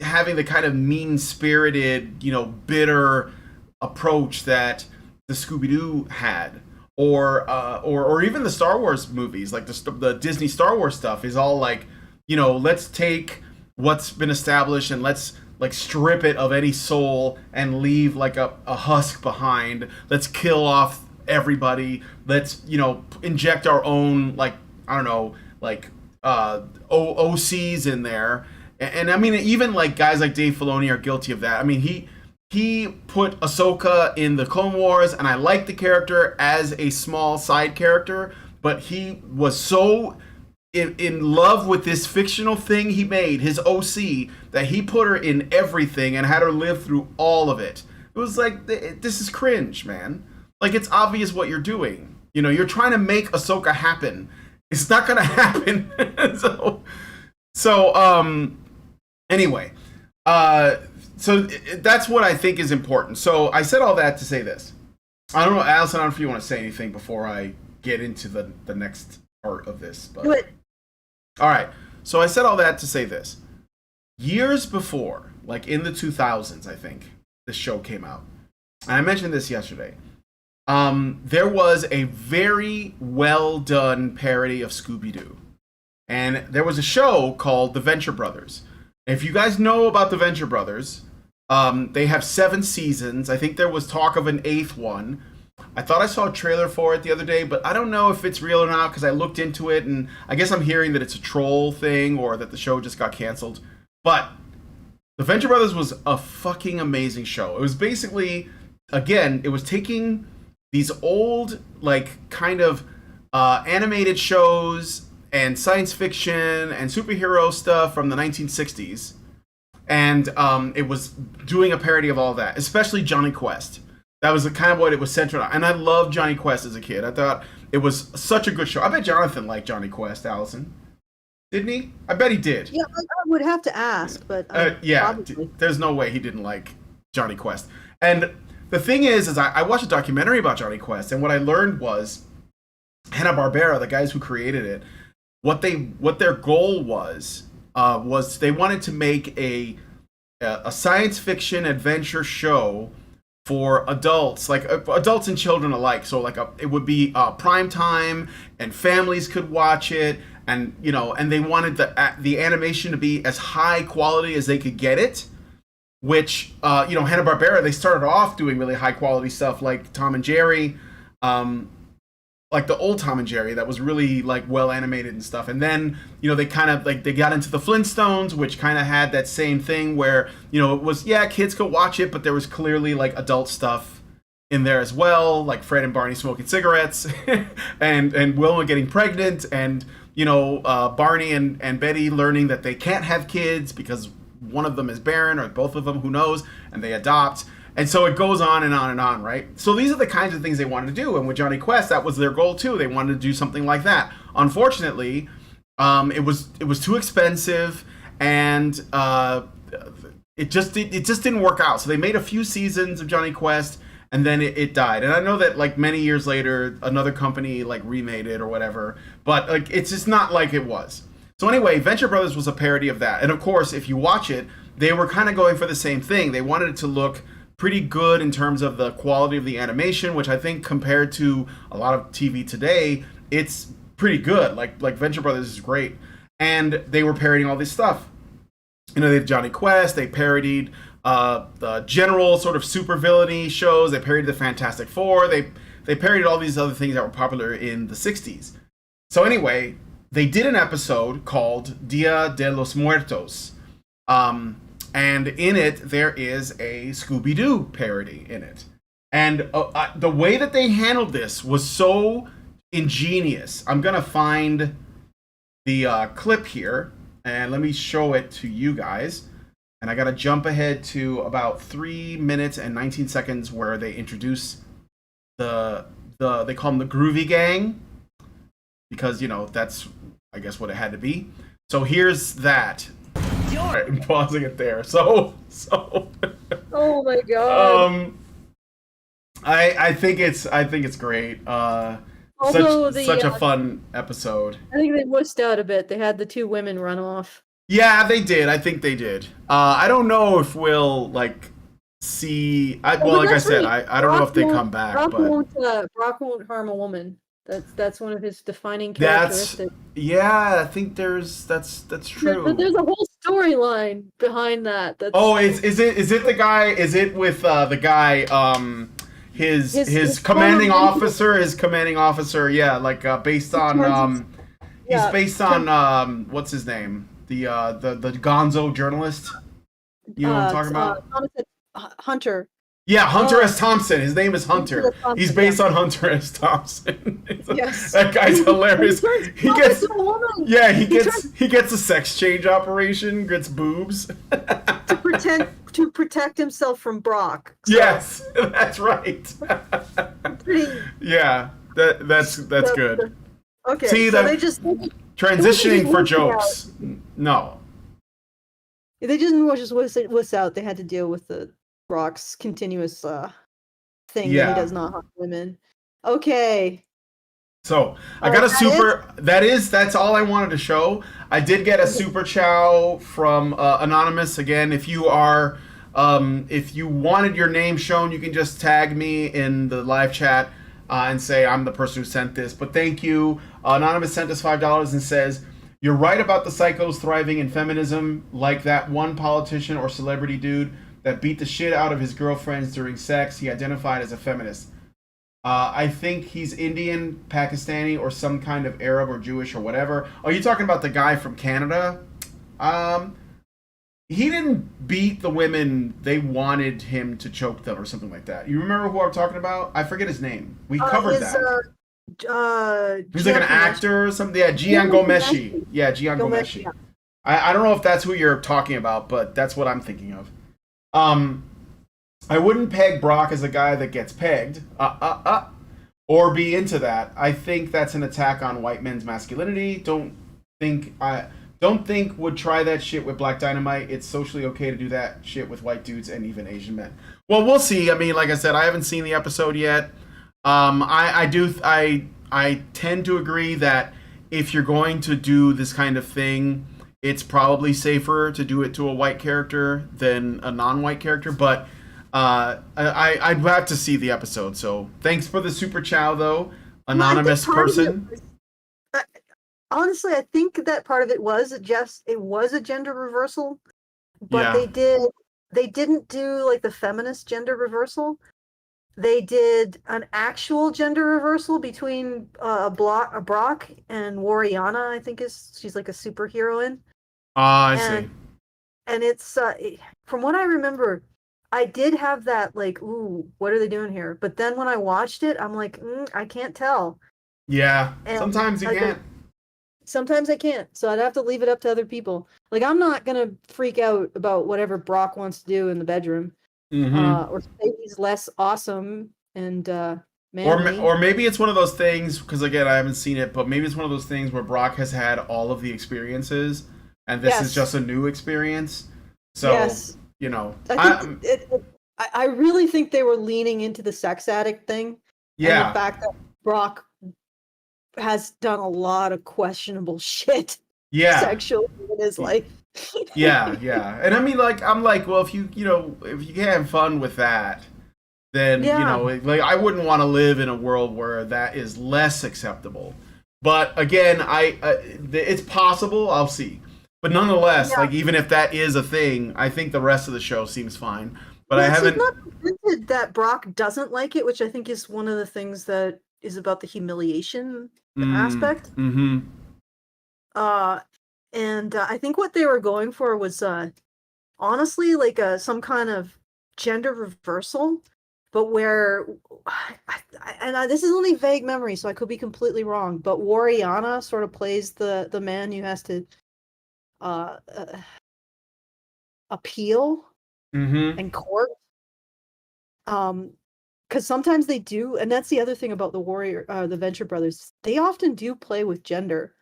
having the kind of mean-spirited, bitter approach that the Scooby-Doo had, or even the Star Wars movies, like the Disney Star Wars stuff is all like, let's take what's been established and let's like strip it of any soul and leave like a husk behind. Let's kill off everybody. Let's inject our own, like, I don't know, like OCs in there. And I mean, even like guys like Dave Filoni are guilty of that. I mean, he put Ahsoka in the Clone Wars, and I like the character as a small side character, but he was so in love with this fictional thing he made, his OC, that he put her in everything and had her live through all of it. It was like, this is cringe, man. Like, it's obvious what you're doing. You're trying to make Ahsoka happen. It's not gonna happen. Anyway, so that's what I think is important. So I said all that to say this. I don't know, Allison, I don't know if you want to say anything before I get into the next part of this. But... Do it. All right. So I said all that to say this. Years before, like in the 2000s, I think, this show came out. And I mentioned this yesterday. There was a very well done parody of Scooby-Doo. And there was a show called The Venture Brothers. If you guys know about The Venture Brothers, they have 7 seasons. I think there was talk of an 8th one. I thought I saw a trailer for it the other day, but I don't know if it's real or not because I looked into it, and I guess I'm hearing that it's a troll thing or that the show just got canceled. But The Venture Brothers was a fucking amazing show. It was basically, again, it was taking these old, like, kind of animated shows and science fiction and superhero stuff from the 1960s, and it was doing a parody of all that, especially Johnny Quest. That was kind of what it was centered on. And I loved Johnny Quest as a kid. I thought it was such a good show. I bet Jonathan liked Johnny Quest, Allison. Didn't he? I bet he did. Yeah, I would have to ask, but there's no way he didn't like Johnny Quest. And the thing is I watched a documentary about Johnny Quest, and what I learned was Hanna-Barbera, the guys who created it, what their goal was they wanted to make a science fiction adventure show for adults, like adults and children alike. So like it would be prime time, and families could watch it, and and they wanted the animation to be as high quality as they could get it. Which Hanna-Barbera, they started off doing really high quality stuff like Tom and Jerry, like the old Tom and Jerry that was really like well animated and stuff. And then they kind of like they got into the Flintstones, which kind of had that same thing where it was kids could watch it, but there was clearly like adult stuff in there as well, like Fred and Barney smoking cigarettes and Wilma getting pregnant, and Barney and Betty learning that they can't have kids because one of them is barren, or both of them, who knows, and they adopt. And so it goes on and on and on, right? So these are the kinds of things they wanted to do. And with Johnny Quest, that was their goal too. They wanted to do something like that. Unfortunately, it was too expensive, and it just didn't work out. So they made a few seasons of Johnny Quest, and then it died. And I know that like many years later, another company like remade it or whatever, but like it's just not like it was. So anyway, Venture Brothers was a parody of that. And of course, if you watch it, they were kind of going for the same thing. They wanted it to look pretty good in terms of the quality of the animation, which I think compared to a lot of TV today, it's pretty good. Like Venture Brothers is great. And they were parodying all this stuff. They had Johnny Quest, they parodied the general sort of supervillainy shows, they parodied the Fantastic Four, they parodied all these other things that were popular in the 60s. So anyway, they did an episode called Dia de los Muertos. And in it, there is a Scooby-Doo parody in it. And the way that they handled this was so ingenious. I'm going to find the clip here, and let me show it to you guys. And I got to jump ahead to about 3 minutes and 19 seconds where they introduce they call them the Groovy Gang. Because, that's, I guess, what it had to be. So here's that. Right, I'm pausing it there. So. Oh my god. I think it's great. Such a fun episode. I think they wussed out a bit. They had the two women run off. Yeah, they did. I think they did. I don't know if we'll like see. Like I said, I don't know if they come back. Brock won't harm a woman. That's one of his defining characteristics. I think that's true. But there's a whole storyline behind that. Is it the guy? Is it with the guy? His commanding officer. His commanding officer. Yeah, like based on he's based on what's his name? The Gonzo journalist. You know what I'm talking about? Hunter. Yeah, Hunter S. Thompson. His name is Hunter. He's based on Hunter S. Thompson. Yes. That guy's hilarious. He gets a sex change operation, gets boobs. to protect himself from Brock. So. Yes, that's right. Yeah, that's good. Okay. See, so they just transitioning for jokes. No. They just wuss out. They had to deal with the Brock's continuous thing that he does not harm women. Okay. So I got a super. That's all I wanted to show. I did get a super chow from Anonymous. Again, if you wanted your name shown, you can just tag me in the live chat and say I'm the person who sent this. But thank you. Anonymous sent us $5 and says, "You're right about the psychos thriving in feminism, like that one politician or celebrity dude that beat the shit out of his girlfriends during sex. He identified as a feminist. I think he's Indian, Pakistani, or some kind of Arab or Jewish or whatever." Are you talking about the guy from Canada? He didn't beat the women. They wanted him to choke them or something like that. You remember who I'm talking about? I forget his name. We covered that. He's like an actor or something. Yeah, Gian Gomeshi. Yeah, Gian Gomeshi. Yeah. I don't know if that's who you're talking about, but that's what I'm thinking of. I wouldn't peg Brock as a guy that gets pegged, or be into that. I think that's an attack on white men's masculinity. Don't think would try that shit with Black Dynamite. It's socially okay to do that shit with white dudes and even Asian men. Well, we'll see. I mean, like I said, I haven't seen the episode yet. I tend to agree that if you're going to do this kind of thing, it's probably safer to do it to a white character than a non-white character. But I'd have to see the episode. So thanks for the super chow, though, anonymous person. Honestly, I think that part of it was a gender reversal, but Yeah. they didn't do like the feminist gender reversal. They did an actual gender reversal between Brock and Wariana. I think she's like a superheroine. I see. And it's from what I remember, I did have that like, ooh, what are they doing here? But then when I watched it, I'm like, I can't tell. Yeah. And Sometimes you can't. Sometimes I can't, so I'd have to leave it up to other people. Like, I'm not gonna freak out about whatever Brock wants to do in the bedroom, or say he's less awesome and manly. Or maybe it's one of those things, because again, I haven't seen it, but maybe it's one of those things where Brock has had all of the experiences, and this is just a new experience. So, you know, I really think they were leaning into the sex addict thing. Yeah. And the fact that Brock has done a lot of questionable shit. Yeah. Sexually in his life. Yeah. And I mean, like, I'm like, well, if you can't have fun with that, then, like, I wouldn't want to live in a world where that is less acceptable. But again, it's possible. I'll see. But nonetheless, like, even if that is a thing, I think the rest of the show seems fine. But I haven't. It's not convinced that Brock doesn't like it, which I think is one of the things that is about the humiliation aspect. Mm-hmm. And I think what they were going for was honestly like some kind of gender reversal, but where this is only vague memory, so I could be completely wrong, but Wariana sort of plays the man who has to appeal and court, because sometimes they do, and that's the other thing about the Venture Brothers, they often do play with gender.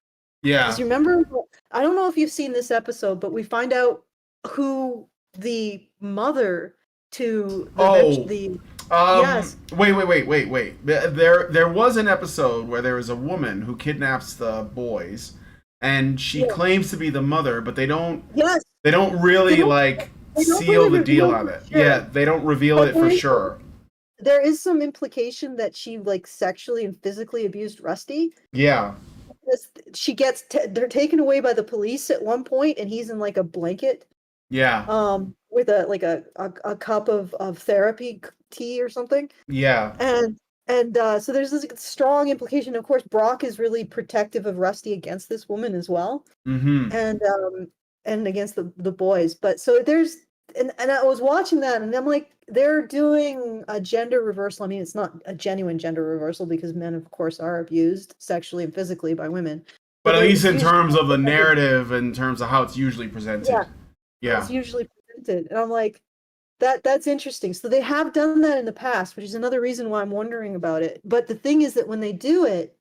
Yeah. Because you remember, I don't know if you've seen this episode, but we find out who the mother to the yes. Wait. There was an episode where there was a woman who kidnaps the boys, and she claims to be the mother, but they don't. Yes. They don't really seal the deal on it. Sure. Yeah, they don't reveal it for sure. There is some implication that she like sexually and physically abused Rusty. Yeah. She gets they're taken away by the police at one point, and he's in like a blanket. Yeah. With a cup of therapy tea or something. Yeah. And so there's this strong implication. Of course, Brock is really protective of Rusty against this woman as well. And against the boys. But so there's and I was watching that, and I'm like, they're doing a gender reversal. I mean, it's not a genuine gender reversal because men, of course, are abused sexually and physically by women. But at least in terms of the narrative, in terms of how it's usually presented. Yeah. It's usually presented. And I'm like, that's interesting. So they have done that in the past, which is another reason why I'm wondering about it. But the thing is that when they do it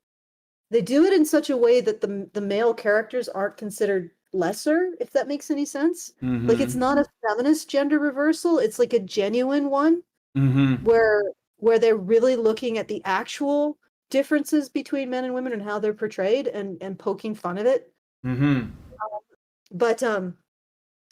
in such a way that the male characters aren't considered lesser, if that makes any sense. Like, it's not a feminist gender reversal, it's like a genuine one, where they're really looking at the actual differences between men and women and how they're portrayed and poking fun of it. But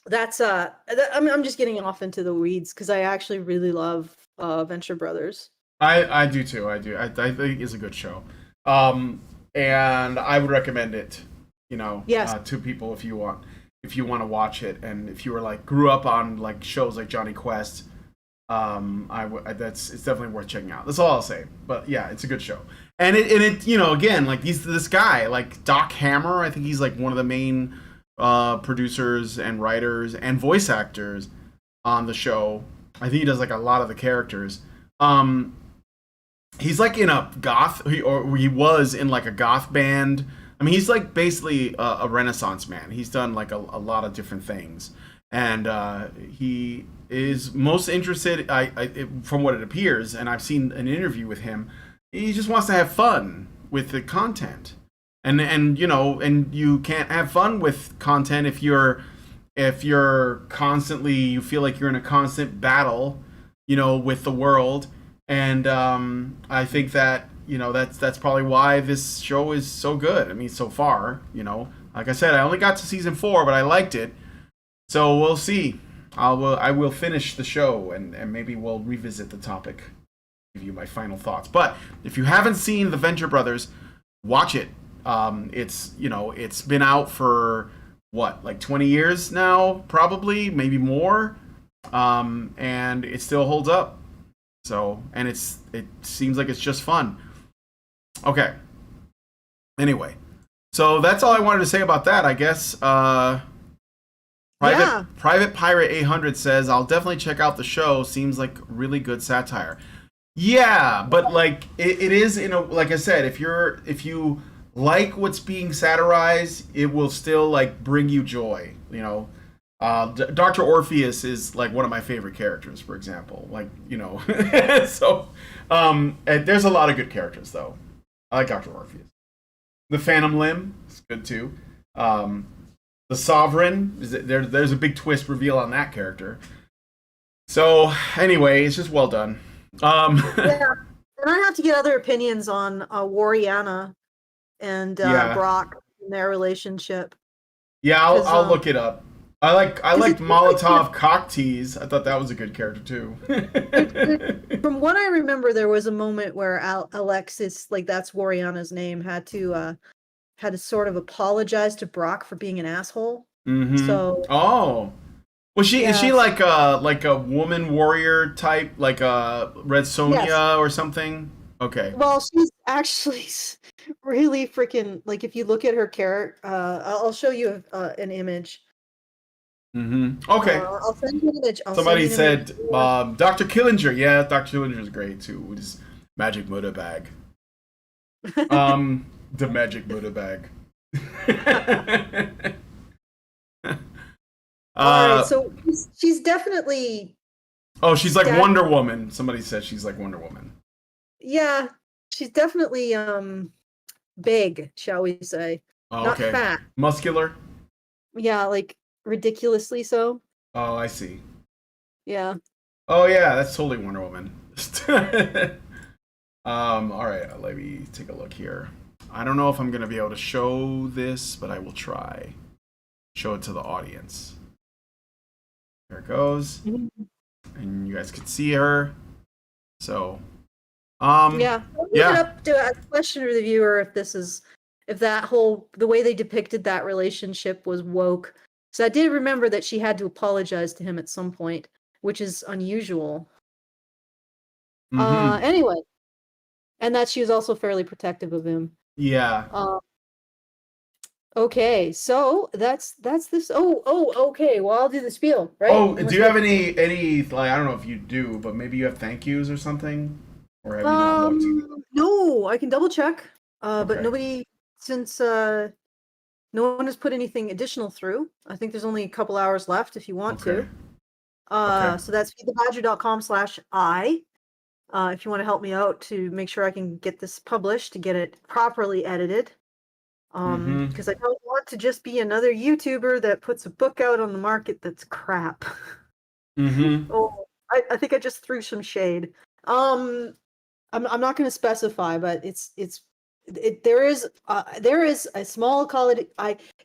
that's I'm just getting off into the weeds because I actually really love Venture Brothers. I do too. I think it's a good show, and I would recommend it. To people if you want to watch it, and if you were like grew up on like shows like Johnny Quest, it's definitely worth checking out. That's all I'll say. But yeah, it's a good show, and it again, like this guy like Doc Hammer, I think he's like one of the main producers and writers and voice actors on the show. I think he does like a lot of the characters. He's like in a goth, or he was in like a goth band. I mean, he's like basically a Renaissance man. He's done like a lot of different things, and he is most interested. From what it appears, and I've seen an interview with him. He just wants to have fun with the content, and you can't have fun with content if you're constantly, you feel like you're in a constant battle, with the world, and I think that. That's probably why this show is so good. I mean, so far, like I said, I only got to season 4, but I liked it. So we'll see. I will finish the show and maybe we'll revisit the topic, give you my final thoughts. But if you haven't seen the Venture Brothers, watch it. It's been out for what, like 20 years now, probably, maybe more, and it still holds up. So, and it seems like it's just fun. Okay. Anyway, so that's all I wanted to say about that, I guess. Private Pirate 800 says, I'll definitely check out the show. Seems like really good satire. Yeah, but like it is like I said, if you like what's being satirized, it will still like bring you joy. Dr. Orpheus is like one of my favorite characters, for example. So there's a lot of good characters though. I like Dr. Orpheus. The Phantom Limb is good too. The Sovereign, there's a big twist reveal on that character. So anyway, it's just well done. Yeah, and I have to get other opinions on Warriana and Brock and their relationship. Yeah, I'll look it up. I liked Molotov Cock Tease. I thought that was a good character too. From what I remember, there was a moment where Alexis, like that's Warriana's name, had to sort of apologize to Brock for being an asshole. Mm-hmm. So is she like a woman warrior type, like a Red Sonja or something? Okay. Well, she's actually really freaking, like, if you look at her character, I'll show you an image. Mm-hmm. Okay. I'll send you an image. Somebody said Dr. Killinger. Yeah, Dr. Killinger is great too with his magic motor bag. The magic motor bag. Alright, so she's definitely... Oh, she's like Wonder Woman. Somebody said she's like Wonder Woman. Yeah, she's definitely big, shall we say. Oh, not fat. Muscular? Yeah, like ridiculously so. Oh, I see. Yeah. Oh yeah, that's totally Wonder Woman. Alright, let me take a look here. I don't know if I'm gonna be able to show this, but I will try. Show it to the audience. There it goes. And you guys can see her. So Look it up to a question to the viewer if the way they depicted that relationship was woke. So I did remember that she had to apologize to him at some point, which is unusual. Mm-hmm. Anyway, and that she was also fairly protective of him. Yeah. Okay, so that's this. Okay. Well, I'll do the spiel, right? Oh, do you have any like, I don't know if you do, but maybe you have thank yous or something, or have you not looked? No, I can double check. Okay. But nobody, since no one has put anything additional through. I think there's only a couple hours left if you want to. So that's feedthebadger.com/I. If you want to help me out to make sure I can get this published, to get it properly edited. Because I don't want to just be another YouTuber that puts a book out on the market that's crap. Mm-hmm. Oh, I think I just threw some shade. I'm not going to specify, but there is a small college.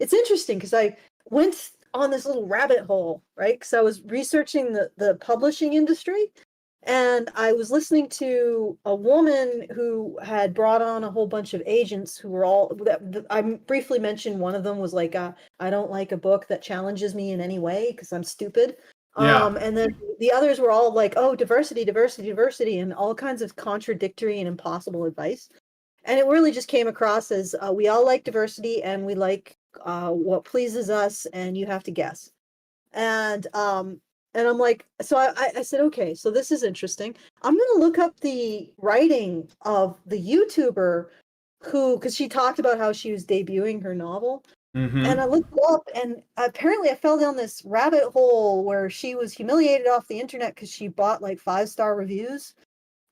It's interesting because I went on this little rabbit hole, right? Because I was researching the publishing industry. And I was listening to a woman who had brought on a whole bunch of agents who were all... I briefly mentioned one of them was like, I don't like a book that challenges me in any way because I'm stupid. And then the others were all like, oh, diversity, diversity, diversity, and all kinds of contradictory and impossible advice. And it really just came across as we all like diversity and we like what pleases us, and you have to guess. And I'm like, so I said, okay, so this is interesting. I'm going to look up the writing of the YouTuber because she talked about how she was debuting her novel. Mm-hmm. And I looked it up, and apparently I fell down this rabbit hole where she was humiliated off the internet because she bought like 5-star reviews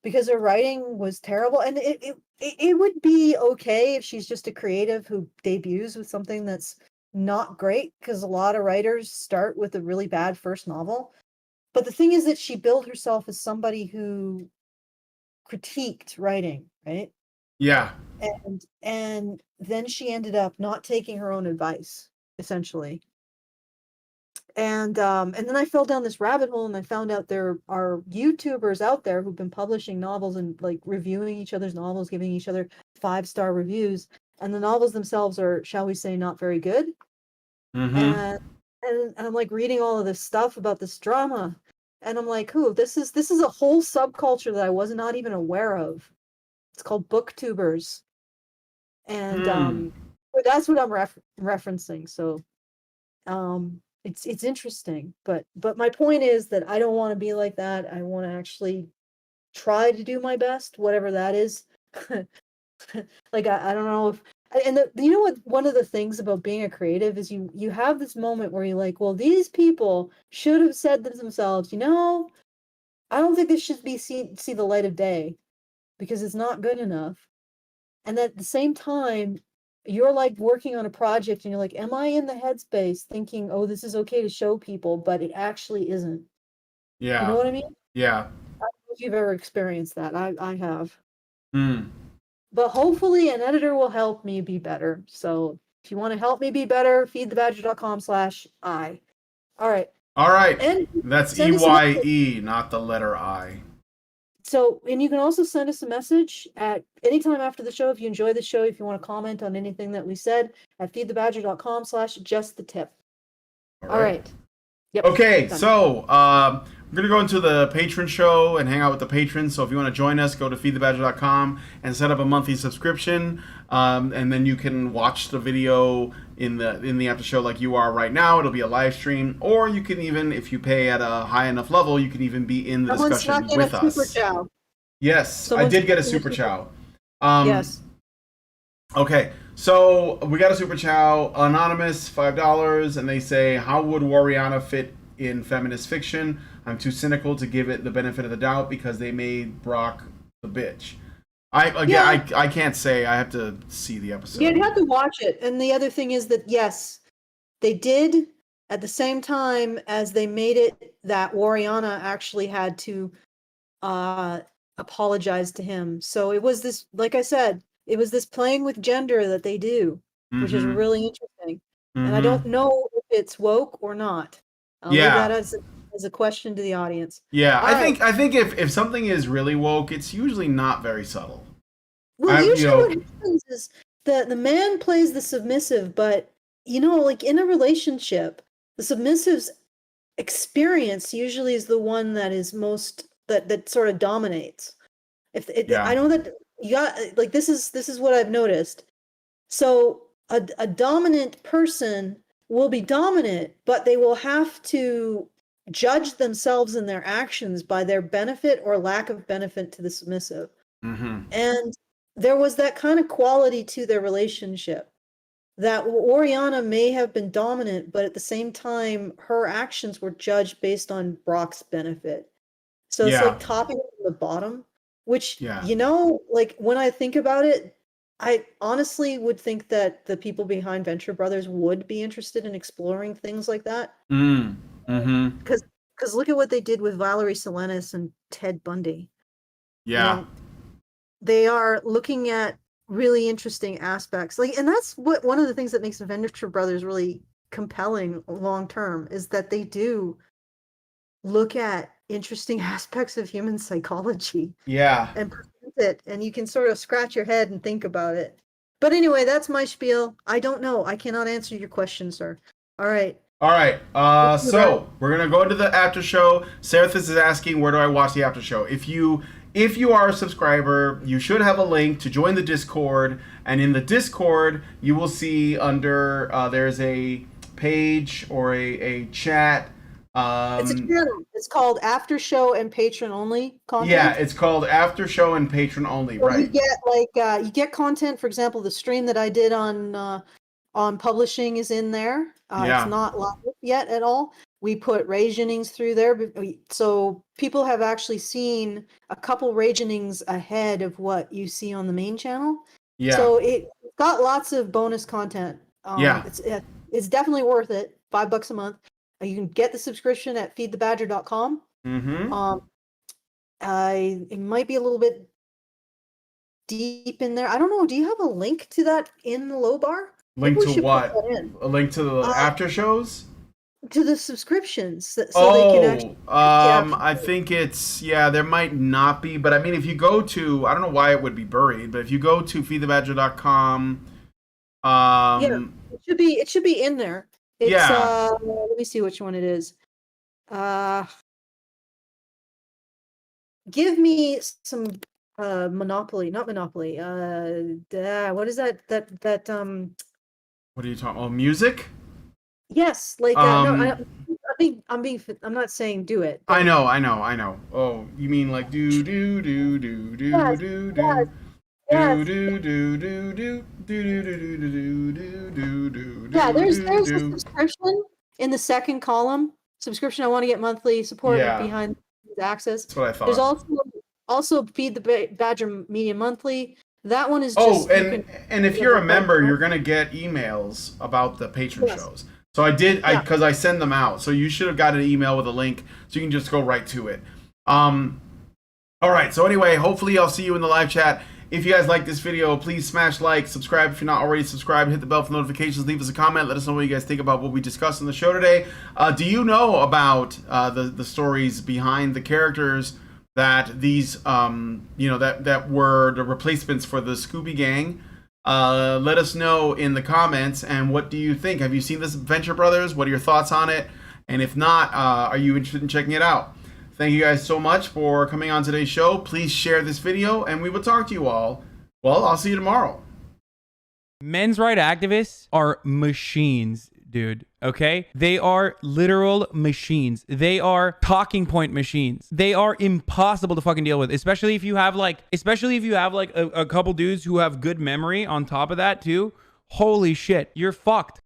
because her writing was terrible. And it would be okay if she's just a creative who debuts with something that's not great, because a lot of writers start with a really bad first novel. But the thing is that she billed herself as somebody who critiqued writing, right? Yeah. And then she ended up not taking her own advice, essentially. And then I fell down this rabbit hole, and I found out there are YouTubers out there who've been publishing novels and like reviewing each other's novels, giving each other 5-star reviews, and the novels themselves are, shall we say, not very good. Mm-hmm. And I'm like reading all of this stuff about this drama, and I'm like, this is a whole subculture that I was not even aware of. It's called booktubers, and but that's what I'm referencing. So it's interesting, but my point is that I don't want to be like that. I want to actually try to do my best, whatever that is. Like I don't know if, and you know what, one of the things about being a creative is you have this moment where you're like, well, these people should have said to themselves, I don't think this should be see the light of day because it's not good enough. And at the same time, you're like working on a project and you're like, am I in the headspace thinking, oh, this is okay to show people, but it actually isn't. Yeah. You know what I mean? Yeah. I don't know if you've ever experienced that. I have. Mm. But hopefully an editor will help me be better. So if you want to help me be better, feedthebadger.com/I. All right. All right. And that's EYE, not the letter I. So, and you can also send us a message at any time after the show if you enjoy the show, if you want to comment on anything that we said at feedthebadger.com/justthetip. All right. Yep. Okay, so we're going to go into the patron show and hang out with the patrons. So if you want to join us, go to feedthebadger.com and set up a monthly subscription. And then you can watch the video in the after show like you are right now. It'll be a live stream. Or you can even, if you pay at a high enough level, you can even be in the discussion with us. Super chow. Yes, I did get a super chow. Yes. Okay, so we got a super chow, anonymous, $5, and they say, how would Warriana fit in feminist fiction? I'm too cynical to give it the benefit of the doubt because they made Brock the bitch. I can't say. I have to see the episode. Yeah, you have to watch it. And the other thing is that, yes, they did at the same time as they made it that Warriana actually had to apologize to him. So it was this, like I said, it was this playing with gender that they do, which is really interesting. And I don't know if it's woke or not. I'll leave that as a question to the audience. Yeah, I think if something is really woke, it's usually not very subtle. Well, usually what happens is the man plays the submissive, but like in a relationship, the submissive's experience usually is the one that is most that sort of dominates. I know that you got like this is what I've noticed. So a dominant person will be dominant, but they will have to judge themselves and their actions by their benefit or lack of benefit to the submissive. And there was that kind of quality to their relationship that Oriana may have been dominant, but at the same time, her actions were judged based on Brock's benefit. So it's like topping from the bottom, which, like when I think about it, I honestly would think that the people behind Venture Brothers would be interested in exploring things like that. Because look at what they did with Valerie Salinas and Ted Bundy. They are looking at really interesting aspects. And that's what one of the things that makes Venture Brothers really compelling long term is that they do look at interesting aspects of human psychology. And present it, and you can sort of scratch your head and think about it. But anyway, that's my spiel. I don't know. I cannot answer your question, sir. All right. So we're gonna go into the after show. Sarah is asking, where do I watch the after show? If you are a subscriber, you should have a link to join the Discord, and in the Discord, you will see under there's a page or a chat. It's a channel. It's called After Show and Patron Only content. Yeah, it's called After Show and Patron Only, so right? You get you get content. For example, the stream that I did on publishing is in there. It's not live yet at all. We put rationings through there, so people have actually seen a couple rationings ahead of what you see on the main channel. So it's got lots of bonus content. It's definitely worth it. $5 a month. You can get the subscription at feedthebadger.com. It might be a little bit deep in there. I don't know. Do you have a link to that in the low bar? Link to what? A link to the after shows? to the subscriptions so they can actually. I think it's there might not be, but I mean, if you go to, I don't know why it would be buried, but if you go to feedthebadger.com, it should be in there. It's let me see which one it is. Give me some Monopoly, not Monopoly. What is that? What are you talking? Oh, music. Yes, like no, I'm not saying do it. I know. Oh, you mean like do do do do do do do do do do do do do do. Yeah, there's a subscription in the second column. Subscription I want to get monthly support behind access. That's what I thought. There's also Feed the Badger Media Monthly. That one is just and if you're a member, you're gonna get emails about the patron shows. So because I send them out. So you should have got an email with a link, so you can just go right to it. All right. So anyway, hopefully I'll see you in the live chat. If you guys like this video, please smash like, subscribe if you're not already subscribed, hit the bell for notifications, leave us a comment, let us know what you guys think about what we discussed in the show today. Do you know about the stories behind the characters that these that were the replacements for the Scooby Gang? Let us know in the comments, and what do you think? Have you seen this Venture Brothers? What are your thoughts on it? And if not, are you interested in checking it out? Thank you guys so much for coming on today's show. Please share this video, and we will talk to you all. Well, I'll see you tomorrow. Men's rights activists are machines, dude. Okay? They are literal machines. They are talking point machines. They are impossible to fucking deal with, especially if you have like a couple dudes who have good memory on top of that too. Holy shit, you're fucked.